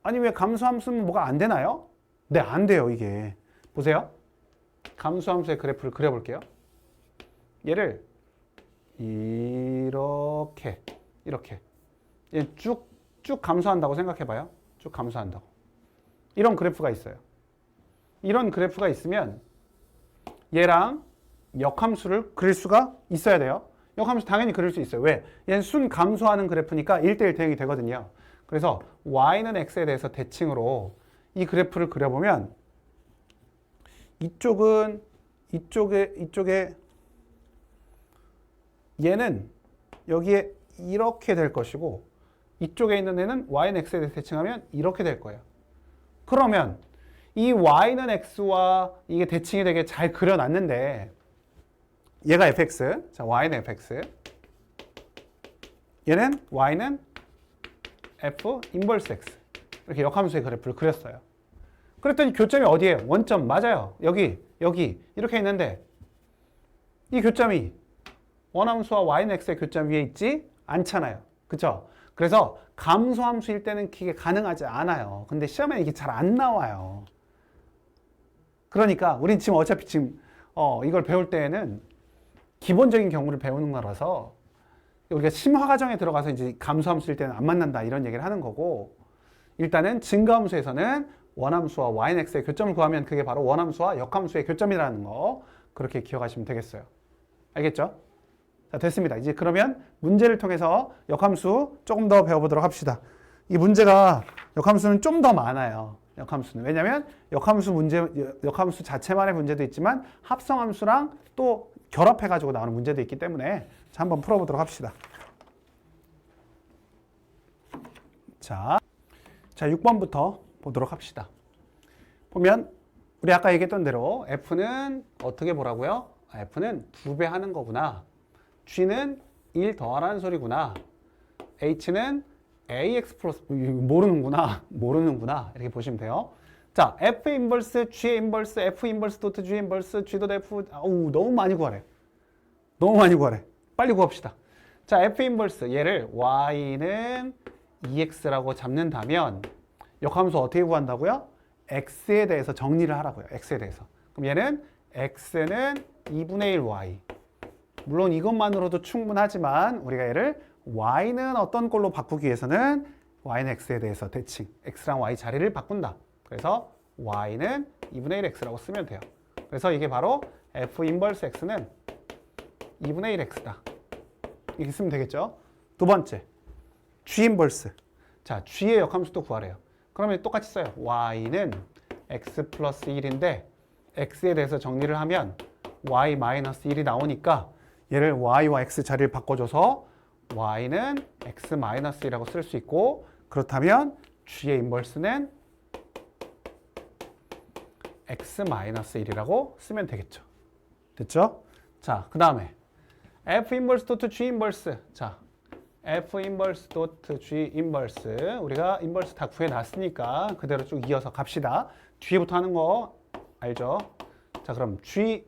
아니 왜 감수함수는 뭐가 안 되나요? 네, 안 돼요 이게. 보세요. 감수함수의 그래프를 그려볼게요. 얘를 이렇게 얘 쭉 감소한다고 생각해봐요. 쭉 감소한다고. 이런 그래프가 있어요. 이런 그래프가 있으면 얘랑 역함수를 그릴 수가 있어야 돼요. 역함수 당연히 그릴 수 있어요. 왜? 얘는 순 감소하는 그래프니까 1대1 대응이 되거든요. 그래서 y는 x에 대해서 대칭으로 이 그래프를 그려보면 이쪽에 얘는 여기에 이렇게 될 것이고 이쪽에 있는 애는 y는 x에 대해서 대칭하면 이렇게 될 거예요. 그러면 이 y는 x와 이게 대칭이 되게 잘 그려놨는데 얘가 fx, 자 y는 fx, 얘는 y는 f 인버스 x 이렇게 역함수의 그래프를 그렸어요. 그랬더니 교점이 어디예요? 원점 맞아요. 여기 이렇게 있는데 이 교점이 원함수와 y는 x의 교점 위에 있지 않잖아요. 그쵸? 그래서 감소함수일 때는 그게 가능하지 않아요. 근데 시험에 이게 잘 안 나와요. 그러니까 우린 지금 어차피 이걸 배울 때에는 기본적인 경우를 배우는 거라서 우리가 심화 과정에 들어가서 이제 감소함수일 때는 안 만난다 이런 얘기를 하는 거고 일단은 증가함수에서는 원함수와 yx의 교점을 구하면 그게 바로 원함수와 역함수의 교점이라는 거 그렇게 기억하시면 되겠어요. 알겠죠? 자, 됐습니다. 이제 그러면 문제를 통해서 역함수 조금 더 배워보도록 합시다. 이 문제가 역함수는 좀 더 많아요. 역함수는. 왜냐면 역함수 자체만의 문제도 있지만 합성함수랑 또 결합해가지고 나오는 문제도 있기 때문에 자, 한번 풀어보도록 합시다. 자, 6번부터 보도록 합시다. 보면 우리 아까 얘기했던 대로 F는 어떻게 보라고요? F는 2배 하는 거구나. G는 1 더하라는 소리구나. H는 AX 플러스 모르는구나. 이렇게 보시면 돼요. 자, F 인버스, G 인버스, F 인버스 도트 G 인버스, G 도트 F 너무 많이 구하래. 빨리 구합시다. 자, F 인버스 얘를 Y는 EX라고 잡는다면 역함수 어떻게 구한다고요? X에 대해서 정리를 하라고요. X에 대해서. 그럼 얘는 X는 2분의 1 Y. 물론 이것만으로도 충분하지만 우리가 얘를 Y는 어떤 걸로 바꾸기 위해서는 Y는 X에 대해서 대칭, X랑 Y 자리를 바꾼다. 그래서 Y는 2분의 1 X라고 쓰면 돼요. 그래서 이게 바로 F 인버스 X는 2분의 1 X다. 이렇게 쓰면 되겠죠? 두 번째, G 인버스. 자, G의 역함수도 구하래요. 그러면 똑같이 써요. Y는 X 플러스 1인데 X에 대해서 정리를 하면 Y 마이너스 1이 나오니까 얘를 Y와 X 자리를 바꿔줘서 Y는 X 마이너스 1이라고 쓸 수 있고 그렇다면 G의 인버스는 X 마이너스 1이라고 쓰면 되겠죠. 됐죠? 자, 그 다음에 F 인버스 도트 G 인버스. 자, F 인버스 도트 G 인버스. 우리가 인버스 다 구해놨으니까 그대로 쭉 이어서 갑시다. 뒤에부터 하는 거 알죠? 자, 그럼 G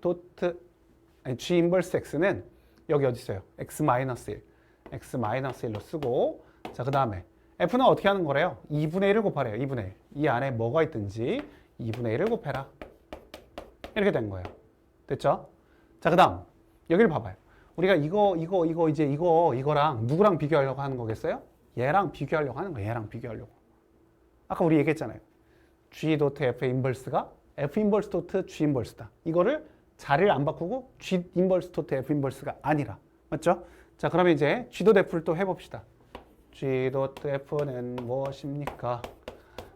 인버스 X는 여기 어디 있어요? X 마이너스 1. X 마이너스 1로 쓰고 자, 그 다음에 F는 어떻게 하는 거래요? 2분의 1을 곱하래요. 2분의 1. 이 안에 뭐가 있든지 2분의 1을 곱해라. 이렇게 된 거예요. 됐죠? 자, 그 다음 여기를 봐봐요. 우리가 이거랑 누구랑 비교하려고 하는 거겠어요? 얘랑 비교하려고 하는 거예요. 얘랑 비교하려고. 아까 우리 얘기했잖아요. G 도트 F 인버스가 F 인버스 도트 G 인버스다. 이거를 자리를 안 바꾸고 G 인버스 도트 F 인버스가 아니라. 맞죠? 자, 그러면 이제 G 도트 F를 또 해봅시다. G 도트 F는 무엇입니까?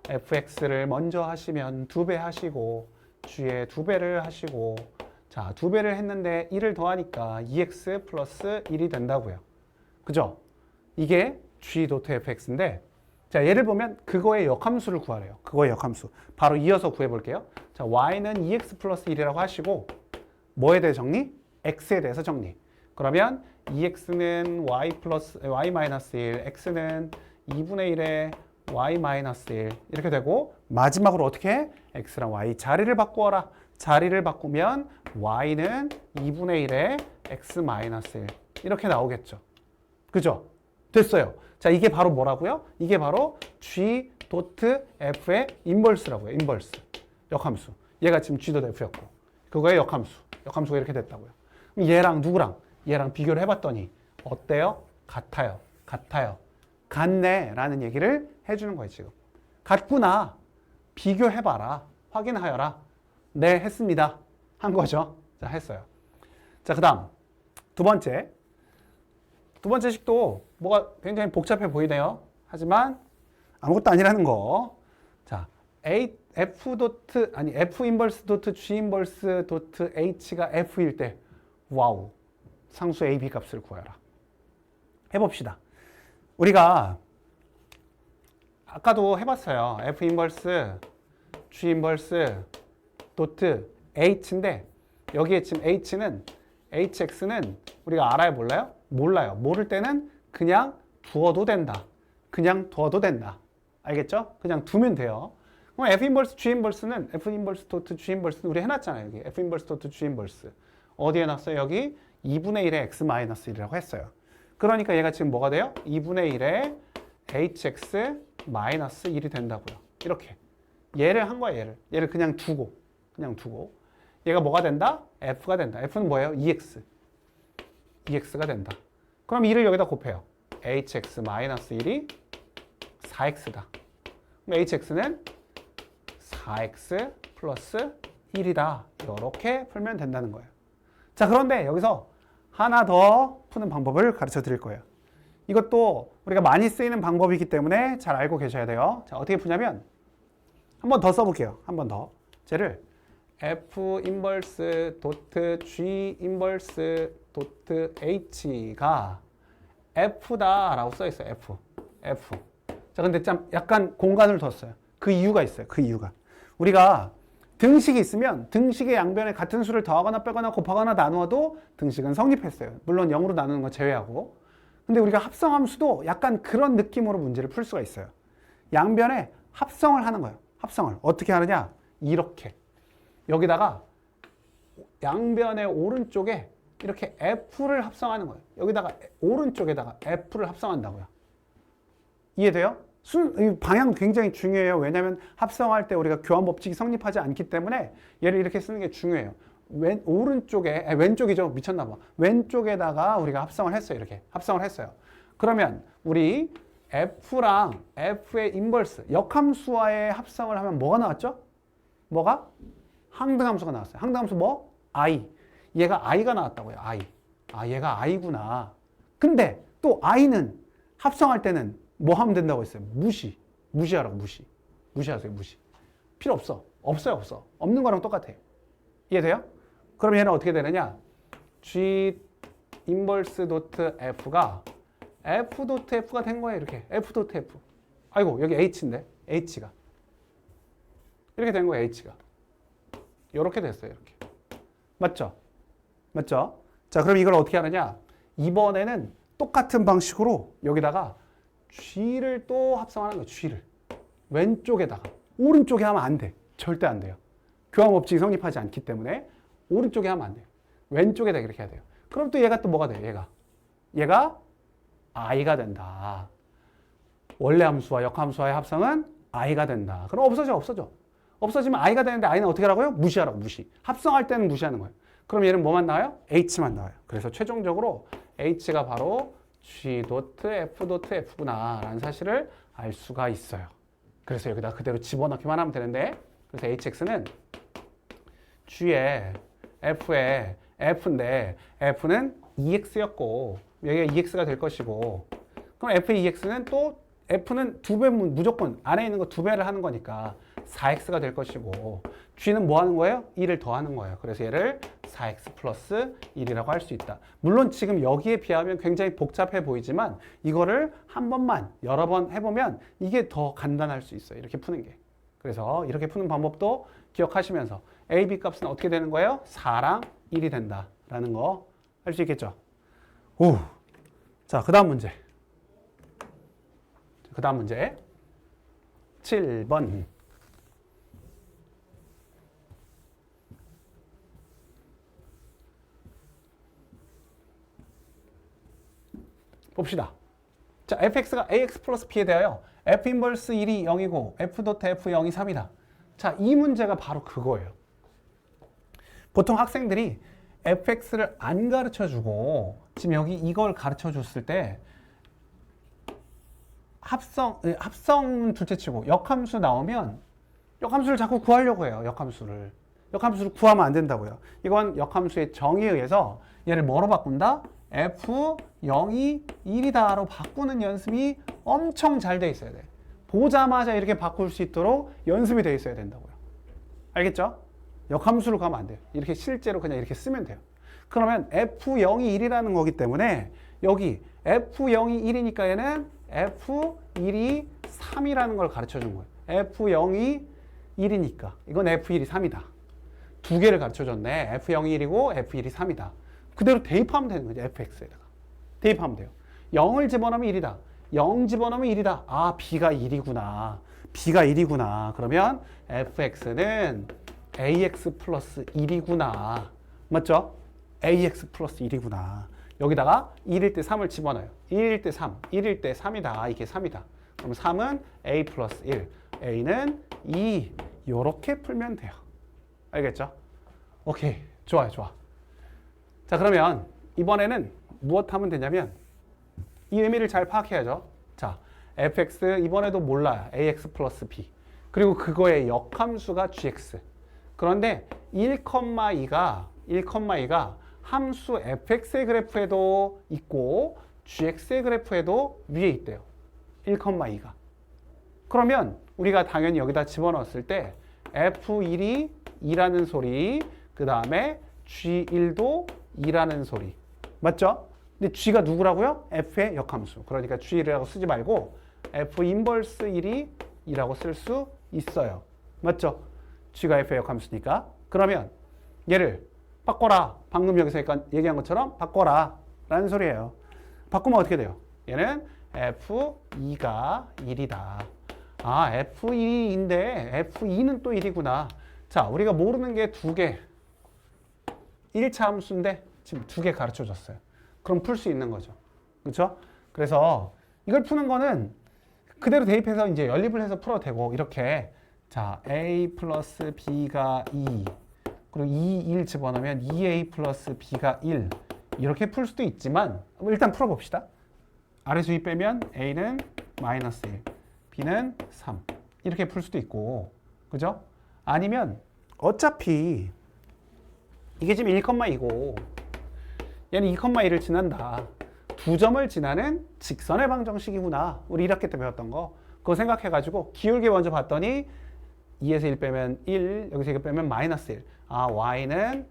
fx를 먼저 하시면 2배 하시고 g의 2배를 하시고 자, 2배를 했는데 1을 더하니까 2x 플러스 1이 된다고요. 그죠? 이게 g 도트 fx인데 자, 얘를 보면 그거의 역함수를 구하래요. 그거의 역함수. 바로 이어서 구해볼게요. 자, y는 2x 플러스 1이라고 하시고 뭐에 대해 정리? x에 대해서 정리. 그러면 2x는 y 마이너스 1, x는 2분의 1에 y 마이너스 1 이렇게 되고 마지막으로 어떻게 해? x랑 y 자리를 바꾸어라. 자리를 바꾸면 y는 2분의 1에 x 마이너스 1 이렇게 나오겠죠. 그죠? 됐어요. 자, 이게 바로 뭐라고요? 이게 바로 g 도트 f의 인버스라고요. 인버스. 역함수. 얘가 지금 g 도트 f였고 그거의 역함수. 역함수가 이렇게 됐다고요. 그럼 얘랑 누구랑? 얘랑 비교를 해봤더니 어때요? 같아요. 같네 라는 얘기를 해주는 거예요. 지금 같구나. 비교해봐라. 확인하여라. 네, 했습니다. 한 거죠. 자, 했어요. 자, 그 다음 두 번째 식도 뭐가 굉장히 복잡해 보이네요. 하지만 아무것도 아니라는 거. 자, F 인버스 도트 G 인버스 도트 H가 F일 때 와우. 상수 A, B 값을 구해라. 해봅시다. 우리가 아까도 해봤어요. F 인버스 G 인버스 도트 H인데 여기에 지금 HX는 우리가 알아요? 몰라요? 몰라요. 모를 때는 그냥 두어도 된다. 알겠죠? 그냥 두면 돼요. 그럼 F 인버스 G 인버스는 F 인버스 도트 G 인버스는 우리 해놨잖아요. 여기 F 인버스 도트 G 인버스 어디에 놨어요? 여기 2분의 1의 X 마이너스 1이라고 했어요. 그러니까 얘가 지금 뭐가 돼요? 2분의 1의 HX 마이너스 1이 된다고요. 이렇게 얘를 한 거야. 얘를 그냥 두고 얘가 뭐가 된다? F가 된다. F는 뭐예요? EX가 된다. 그럼 2를 여기다 곱해요. HX 마이너스 1이 4X다. 그럼 HX는 4x 플러스 1이다. 이렇게 풀면 된다는 거예요. 자, 그런데 여기서 하나 더 푸는 방법을 가르쳐 드릴 거예요. 이것도 우리가 많이 쓰이는 방법이기 때문에 잘 알고 계셔야 돼요. 자, 어떻게 푸냐면 한 번 더 써볼게요. 한 번 더. 쟤를 F 인버스 도트 G 인버스 도트 H가 F다라고 써 있어요. F. 자, 근데 참 약간 공간을 뒀어요. 그 이유가 있어요. 그 이유가. 우리가 등식이 있으면 등식의 양변에 같은 수를 더하거나 빼거나 곱하거나 나누어도 등식은 성립했어요. 물론 0으로 나누는 건 제외하고. 근데 우리가 합성함수도 약간 그런 느낌으로 문제를 풀 수가 있어요. 양변에 합성을 하는 거예요. 합성을. 어떻게 하느냐? 이렇게. 여기다가 양변의 오른쪽에 이렇게 F를 합성하는 거예요. 여기다가 오른쪽에다가 F를 합성한다고요. 이해돼요? 방향 굉장히 중요해요. 왜냐하면 합성할 때 우리가 교환 법칙이 성립하지 않기 때문에 얘를 이렇게 쓰는 게 중요해요. 왼쪽이죠. 미쳤나 봐. 왼쪽에다가 우리가 합성을 했어요. 이렇게 합성을 했어요. 그러면 우리 F랑 F의 인버스, 역함수와의 합성을 하면 뭐가 나왔죠? 뭐가? 항등함수가 나왔어요. 항등함수 뭐? I. 얘가 I가 나왔다고요. I. 아, 얘가 I구나. 근데 또 I는 합성할 때는 뭐 하면 된다고 했어요? 무시하라고, 무시하세요, 무시. 필요 없어. 없어요. 없는 거랑 똑같아요. 이해돼요? 그럼 얘는 어떻게 되느냐? G 인버스 도트 F가 F 도트 F가 된 거예요. 이렇게. F 도트 F. 아이고, 여기 H인데. H가. 이렇게 된 거예요, H가. 이렇게 됐어요, 이렇게. 맞죠? 자, 그럼 이걸 어떻게 하느냐? 이번에는 똑같은 방식으로 여기다가 G를 또 합성하는 거예요, G를. 왼쪽에다가. 오른쪽에 하면 안 돼. 절대 안 돼요. 교환 법칙이 성립하지 않기 때문에 오른쪽에 하면 안 돼요. 왼쪽에다 이렇게 해야 돼요. 그럼 또 얘가 또 뭐가 돼요, 얘가 I가 된다. 원래 함수와 역함수와의 합성은 I가 된다. 그럼 없어져. 없어지면 I가 되는데 I는 어떻게 하라고요? 무시하라고, 무시. 합성할 때는 무시하는 거예요. 그럼 얘는 뭐만 나와요? H만 나와요. 그래서 최종적으로 H가 바로 G 도트 F 도트 F구나 라는 사실을 알 수가 있어요. 그래서 여기다 그대로 집어넣기만 하면 되는데, 그래서 HX는 G에 F에 F인데 F는 EX였고 여기가 EX가 될 것이고, 그럼 F의 EX는 또 F는 두 배, 무조건 안에 있는 거 두 배를 하는 거니까 4X가 될 것이고, G는 뭐 하는 거예요? 1을 더하는 거예요. 그래서 얘를 4X 플러스 1이라고 할 수 있다. 물론 지금 여기에 비하면 굉장히 복잡해 보이지만 이거를 한 번만 여러 번 해보면 이게 더 간단할 수 있어요. 이렇게 푸는 게. 그래서 이렇게 푸는 방법도 기억하시면서 A, B 값은 어떻게 되는 거예요? 4랑 1이 된다라는 거 할 수 있겠죠? 오. 자, 그 다음 문제. 7번. 봅시다. 자, fx가 ax 플러스 b에 대하여 f 인버스 1이 0이고 f 도트 f 0이 3이다. 자, 이 문제가 바로 그거예요. 보통 학생들이 fx를 안 가르쳐주고 지금 여기 이걸 가르쳐줬을 때 합성 둘째치고 역함수 나오면 역함수를 자꾸 구하려고 해요. 역함수를 구하면 안 된다고요. 이건 역함수의 정의에 의해서 얘를 뭐로 바꾼다? F0이 1이다로 바꾸는 연습이 엄청 잘 돼 있어야 돼. 보자마자 이렇게 바꿀 수 있도록 연습이 돼 있어야 된다고요. 알겠죠? 역함수로 가면 안 돼요. 이렇게 실제로 그냥 이렇게 쓰면 돼요. 그러면 F0이 1이라는 거기 때문에 여기 F0이 1이니까 얘는 F1이 3이라는 걸 가르쳐 준 거예요. F0이 1이니까 이건 F1이 3이다. 두 개를 가르쳐 줬네. F0이 1이고 F1이 3이다. 그대로 대입하면 되는 거죠. fx에다가. 대입하면 돼요. 0을 집어넣으면 1이다. 0 집어넣으면 1이다. 아, b가 1이구나. 그러면 fx는 ax 플러스 1이구나. 맞죠? ax 플러스 1이구나. 여기다가 1일 때 3을 집어넣어요. 1일 때 3, 1일 때 3이다. 이게 3이다. 그럼 3은 a 플러스 1, a는 2. 이렇게 풀면 돼요. 알겠죠? 오케이. 좋아요. 자, 그러면 이번에는 무엇 하면 되냐면 이 의미를 잘 파악해야죠. 자, fx 이번에도 몰라요. ax 플러스 b. 그리고 그거의 역함수가 gx. 그런데 1,2가 함수 fx의 그래프에도 있고 gx의 그래프에도 위에 있대요. 1,2가. 그러면 우리가 당연히 여기다 집어넣었을 때 f1이 2라는 소리, 그 다음에 g1도 2라는 소리. 맞죠? 근데 g가 누구라고요? f의 역함수. 그러니까 g1이라고 쓰지 말고 f 인버스 1이 2라고 쓸 수 있어요. 맞죠? g가 f의 역함수니까. 그러면 얘를 바꿔라. 방금 여기서 얘기한 것처럼 바꿔라 라는 소리예요. 바꾸면 어떻게 돼요? 얘는 f2가 1이다. 아, f1인데 f2는 또 1이구나. 자, 우리가 모르는 게 두 개. 1차 함수인데 지금 두 개 가르쳐 줬어요. 그럼 풀 수 있는 거죠. 그렇죠? 그래서 이걸 푸는 거는 그대로 대입해서 이제 연립을 해서 풀어도 되고 이렇게 자, a 플러스 b가 2 그리고 2, 1 집어넣으면 2a 플러스 b가 1 이렇게 풀 수도 있지만 일단 풀어봅시다. 아래수 2 빼면 a는 마이너스 1 b는 3 이렇게 풀 수도 있고 그죠? 아니면 어차피 이게 지금 1,2고 얘는 2,1을 지난다. 두 점을 지나는 직선의 방정식이구나. 우리 1학기 때 배웠던 거. 그거 생각해가지고 기울기 먼저 봤더니 2에서 1 빼면 1, 여기서 1 빼면 마이너스 1. 아, y는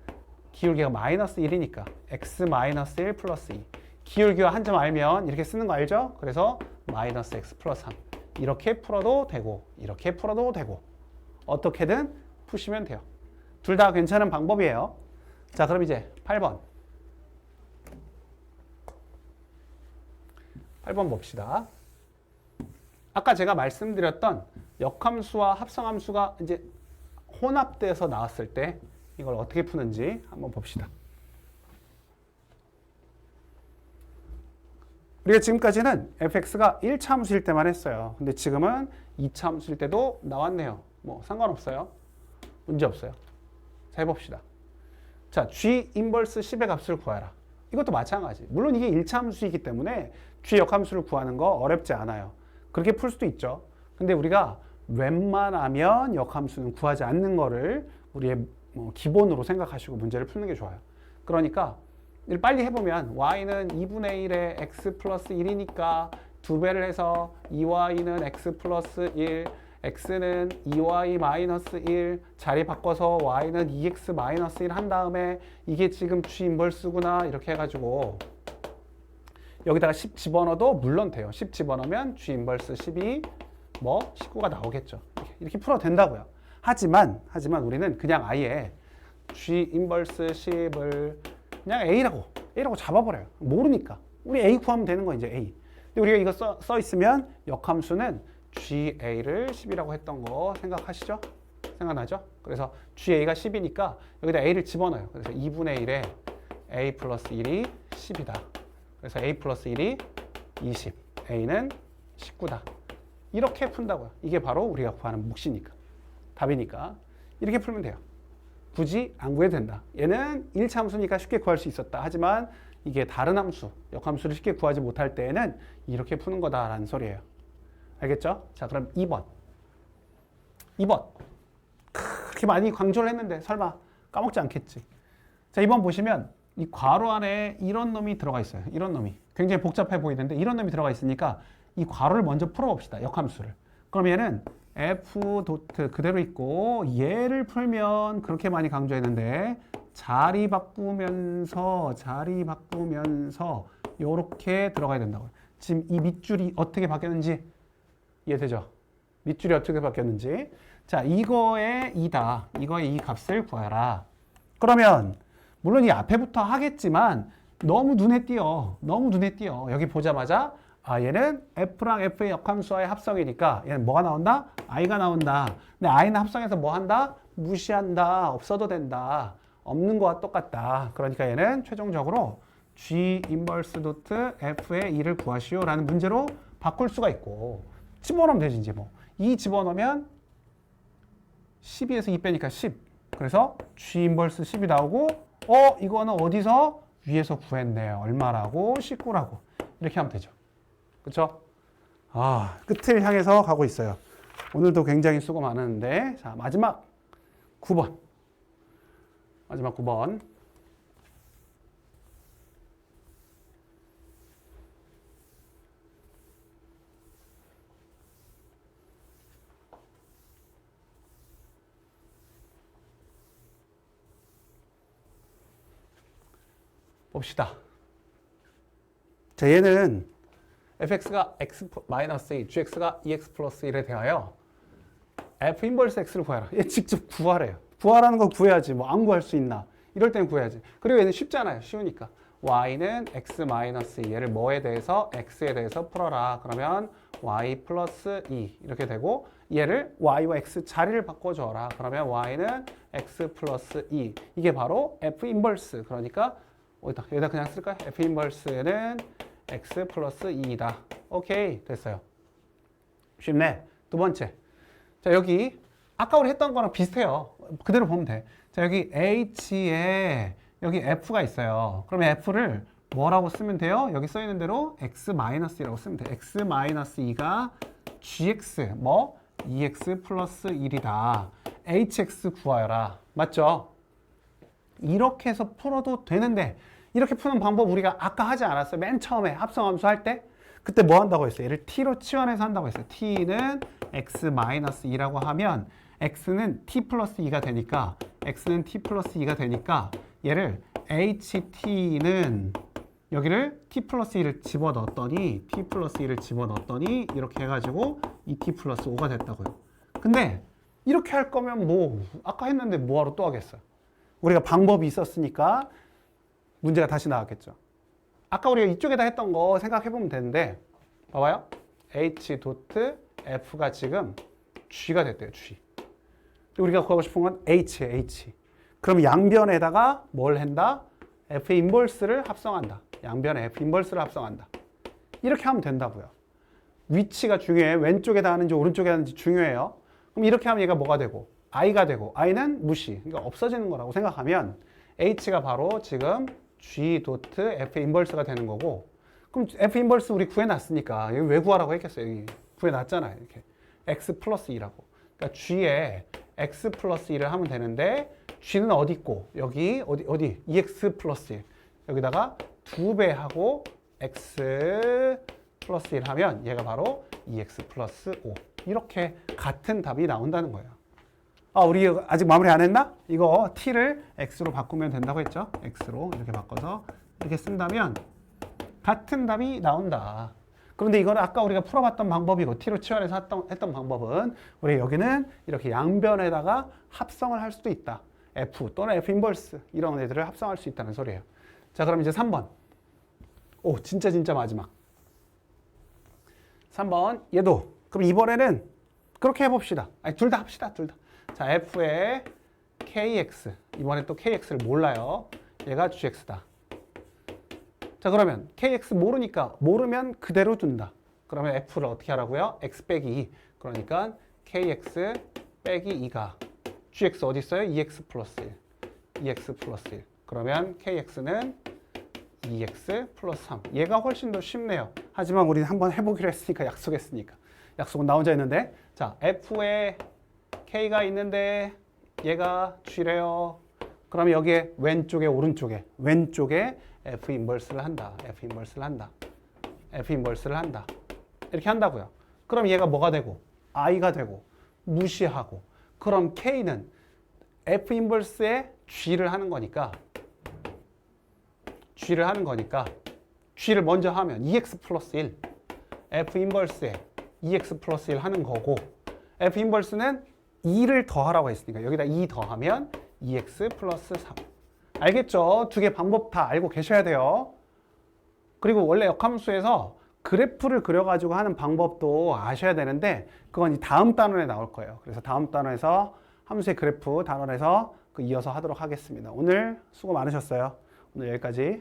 기울기가 마이너스 1이니까 x 마이너스 1 플러스 2. 기울기와 한 점 알면 이렇게 쓰는 거 알죠? 그래서 마이너스 x 플러스 3. 이렇게 풀어도 되고 이렇게 풀어도 되고 어떻게든 푸시면 돼요. 둘 다 괜찮은 방법이에요. 자, 그럼 이제 8번. 8번 봅시다. 아까 제가 말씀드렸던 역함수와 합성함수가 이제 혼합돼서 나왔을 때 이걸 어떻게 푸는지 한번 봅시다. 우리가 지금까지는 fx가 1차 함수일 때만 했어요. 근데 지금은 2차 함수일 때도 나왔네요. 뭐 상관없어요. 문제 없어요. 자, 해봅시다. 자, g 인버스 10의 값을 구하라. 이것도 마찬가지. 물론 이게 1차 함수이기 때문에 g 역함수를 구하는 거 어렵지 않아요. 그렇게 풀 수도 있죠. 근데 우리가 웬만하면 역함수는 구하지 않는 거를 우리의 기본으로 생각하시고 문제를 푸는 게 좋아요. 그러니까 빨리 해보면 y는 2분의 1에 x 플러스 1이니까 2배를 해서 2y는 x 플러스 1, x는 2y 마이너스 1, 자리 바꿔서 y는 2x 마이너스 1 한 다음에 이게 지금 g 인버스구나 이렇게 해가지고 여기다가 10 집어넣어도 물론 돼요. 10 집어넣으면 g 인버스 10이 뭐 19가 나오겠죠. 이렇게 풀어도 된다고요. 하지만 우리는 그냥 아예 g 인버스 10을 그냥 A라고 잡아버려요. 모르니까. 우리 A 구하면 되는 거야, 이제 A. 근데 우리가 이거 써 있으면 역함수는 GA를 10이라고 했던 거 생각하시죠? 생각나죠? 그래서 GA가 10이니까 여기다 A를 집어넣어요. 그래서 2분의 1에 A 플러스 1이 10이다. 그래서 A 플러스 1이 20. A는 19다. 이렇게 푼다고요. 이게 바로 우리가 구하는 몫이니까. 답이니까. 이렇게 풀면 돼요. 굳이 안 구해도 된다. 얘는 1차 함수니까 쉽게 구할 수 있었다. 하지만 이게 다른 함수, 역함수를 쉽게 구하지 못할 때에는 이렇게 푸는 거다라는 소리예요. 알겠죠? 자, 그럼 2번. 2번. 그렇게 많이 강조를 했는데 설마 까먹지 않겠지. 자, 2번 보시면 이 괄호 안에 이런 놈이 들어가 있어요. 이런 놈이. 굉장히 복잡해 보이는데 이런 놈이 들어가 있으니까 이 괄호를 먼저 풀어봅시다. 역함수를. 그럼 얘는 f 도트 그대로 있고 얘를 풀면 그렇게 많이 강조했는데 자리 바꾸면서 이렇게 들어가야 된다고요. 지금 이 밑줄이 어떻게 바뀌었는지 이해되죠? 밑줄이 어떻게 바뀌었는지. 자, 이거의 2다. 이거의 이 값을 구하라. 그러면 물론 이 앞에부터 하겠지만 너무 눈에 띄어. 여기 보자마자 아, 얘는 F랑 F의 역함수와의 합성이니까 얘는 뭐가 나온다? I가 나온다. 근데 I는 합성해서 뭐 한다? 무시한다. 없어도 된다. 없는 거와 똑같다. 그러니까 얘는 최종적으로 G 인버스 도트 F의 2를 구하시오 라는 문제로 바꿀 수가 있고 집어넣으면 되지 이제 뭐. 2 집어넣으면 12에서 2 빼니까 10. 그래서 G 인버스 10이 나오고 이거는 어디서? 위에서 구했네. 얼마라고? 19라고. 이렇게 하면 되죠. 그렇죠? 아, 끝을 향해서 가고 있어요. 오늘도 굉장히 수고 많았는데, 자, 마지막 9번. 마지막 9번. 봅시다. 자, 얘는 fx가 x-2, gx가 2x 플러스 1에 대하여 f 인버스 x를 구하라. 얘 직접 구하래요. 구하라는 거 구해야지. 뭐 안 구할 수 있나? 이럴 땐 구해야지. 그리고 얘는 쉽잖아요. 쉬우니까. y는 x-2, 얘를 뭐에 대해서? x에 대해서 풀어라. 그러면 y 플러스 2 이렇게 되고 얘를 y와 x 자리를 바꿔줘라. 그러면 y는 x 플러스 2. 이게 바로 f 인버스. 그러니까 여기다 그냥 쓸까요? f 인버스는 x 플러스 2이다. 오케이, 됐어요. 쉽네. 두 번째. 자, 여기 아까 우리 했던 거랑 비슷해요. 그대로 보면 돼. 자, 여기 h에 여기 f가 있어요. 그러면 f를 뭐라고 쓰면 돼요? 여기 써 있는 대로 x-2라고 쓰면 돼. x-2가 gx 뭐 2x 플러스 1이다. hx 구하여라. 맞죠? 이렇게 해서 풀어도 되는데 이렇게 푸는 방법 우리가 아까 하지 않았어요? 맨 처음에 합성함수 할 때? 그때 뭐 한다고 했어요? 얘를 t로 치환해서 한다고 했어요. t는 x-2라고 하면 x는 t 플러스 2가 되니까 x는 t 플러스 2가 되니까 얘를 ht는 여기를 t 플러스 2를 집어넣었더니 t 플러스 2를 집어넣었더니 이렇게 해가지고 2t 플러스 5가 됐다고요. 근데 이렇게 할 거면 뭐 아까 했는데 뭐하러 또 하겠어요? 우리가 방법이 있었으니까 문제가 다시 나왔겠죠. 아까 우리가 이쪽에다 했던 거 생각해보면 되는데 봐봐요. h 도트 f가 지금 g가 됐대요. g. 우리가 구하고 싶은 건 h에 h. 그럼 양변에다가 뭘 한다? f 인버스를 합성한다. 양변에 f 인버스를 합성한다. 이렇게 하면 된다고요. 위치가 중요해. 왼쪽에다 하는지 오른쪽에 하는지 중요해요. 그럼 이렇게 하면 얘가 뭐가 되고 i가 되고 i는 무시. 그러니까 없어지는 거라고 생각하면 h가 바로 지금 g 도트 f 인버스가 되는 거고 그럼 f 인버스 우리 구해놨으니까 여기 왜 구하라고 했겠어요? 여기 구해놨잖아요. 이렇게 x 플러스 2라고. 그러니까 g에 x 플러스 1을 하면 되는데 g는 어디 있고 여기 어디 2x 플러스 1 여기다가 2배 하고 x 플러스 1 하면 얘가 바로 2x 플러스 5 이렇게 같은 답이 나온다는 거예요. 아, 우리 아직 마무리 안 했나? 이거 t를 x로 바꾸면 된다고 했죠? x로 이렇게 바꿔서 이렇게 쓴다면 같은 답이 나온다. 그런데 이거는 아까 우리가 풀어봤던 방법이고 t로 치환해서 했던 방법은 우리 여기는 이렇게 양변에다가 합성을 할 수도 있다. f 또는 f 인버스 이런 애들을 합성할 수 있다는 소리예요. 자, 그럼 이제 3번. 오, 진짜 마지막. 3번 얘도 그럼 이번에는 그렇게 해봅시다. 아니, 둘 다 합시다. 둘 다. 자, f의 kx 이번에 또 kx를 몰라요. 얘가 gx다. 자, 그러면 kx 모르면 그대로 둔다. 그러면 f를 어떻게 하라고요? x 빼기 2. 그러니까 kx 빼기 2가 gx 어디 있어요? 2x 플러스 1. 2x 플러스 1. 그러면 kx는 2x 플러스 3. 얘가 훨씬 더 쉽네요. 하지만 우리는 한번 해보기로 했으니까 약속했으니까. 약속은 나 혼자 했는데 자, f에 k가 있는데 얘가 g래요. 그러면 여기에 왼쪽에 왼쪽에 f 인버스를 한다. f 인버스를 한다. f 인버스를 한다. 이렇게 한다고요. 그럼 얘가 뭐가 되고 i가 되고 무시하고 그럼 k는 f 인버스에 g를 하는 거니까 g를 먼저 하면 2x 플러스 1 f 인버스에 2x 플러스 1 하는 거고 f 인버스는 2를 더하라고 했으니까 여기다 2 더하면 2x 플러스 3. 알겠죠? 두 개 방법 다 알고 계셔야 돼요. 그리고 원래 역함수에서 그래프를 그려가지고 하는 방법도 아셔야 되는데 그건 이 다음 단원에 나올 거예요. 그래서 다음 단원에서 함수의 그래프 단원에서 이어서 하도록 하겠습니다. 오늘 수고 많으셨어요. 오늘 여기까지.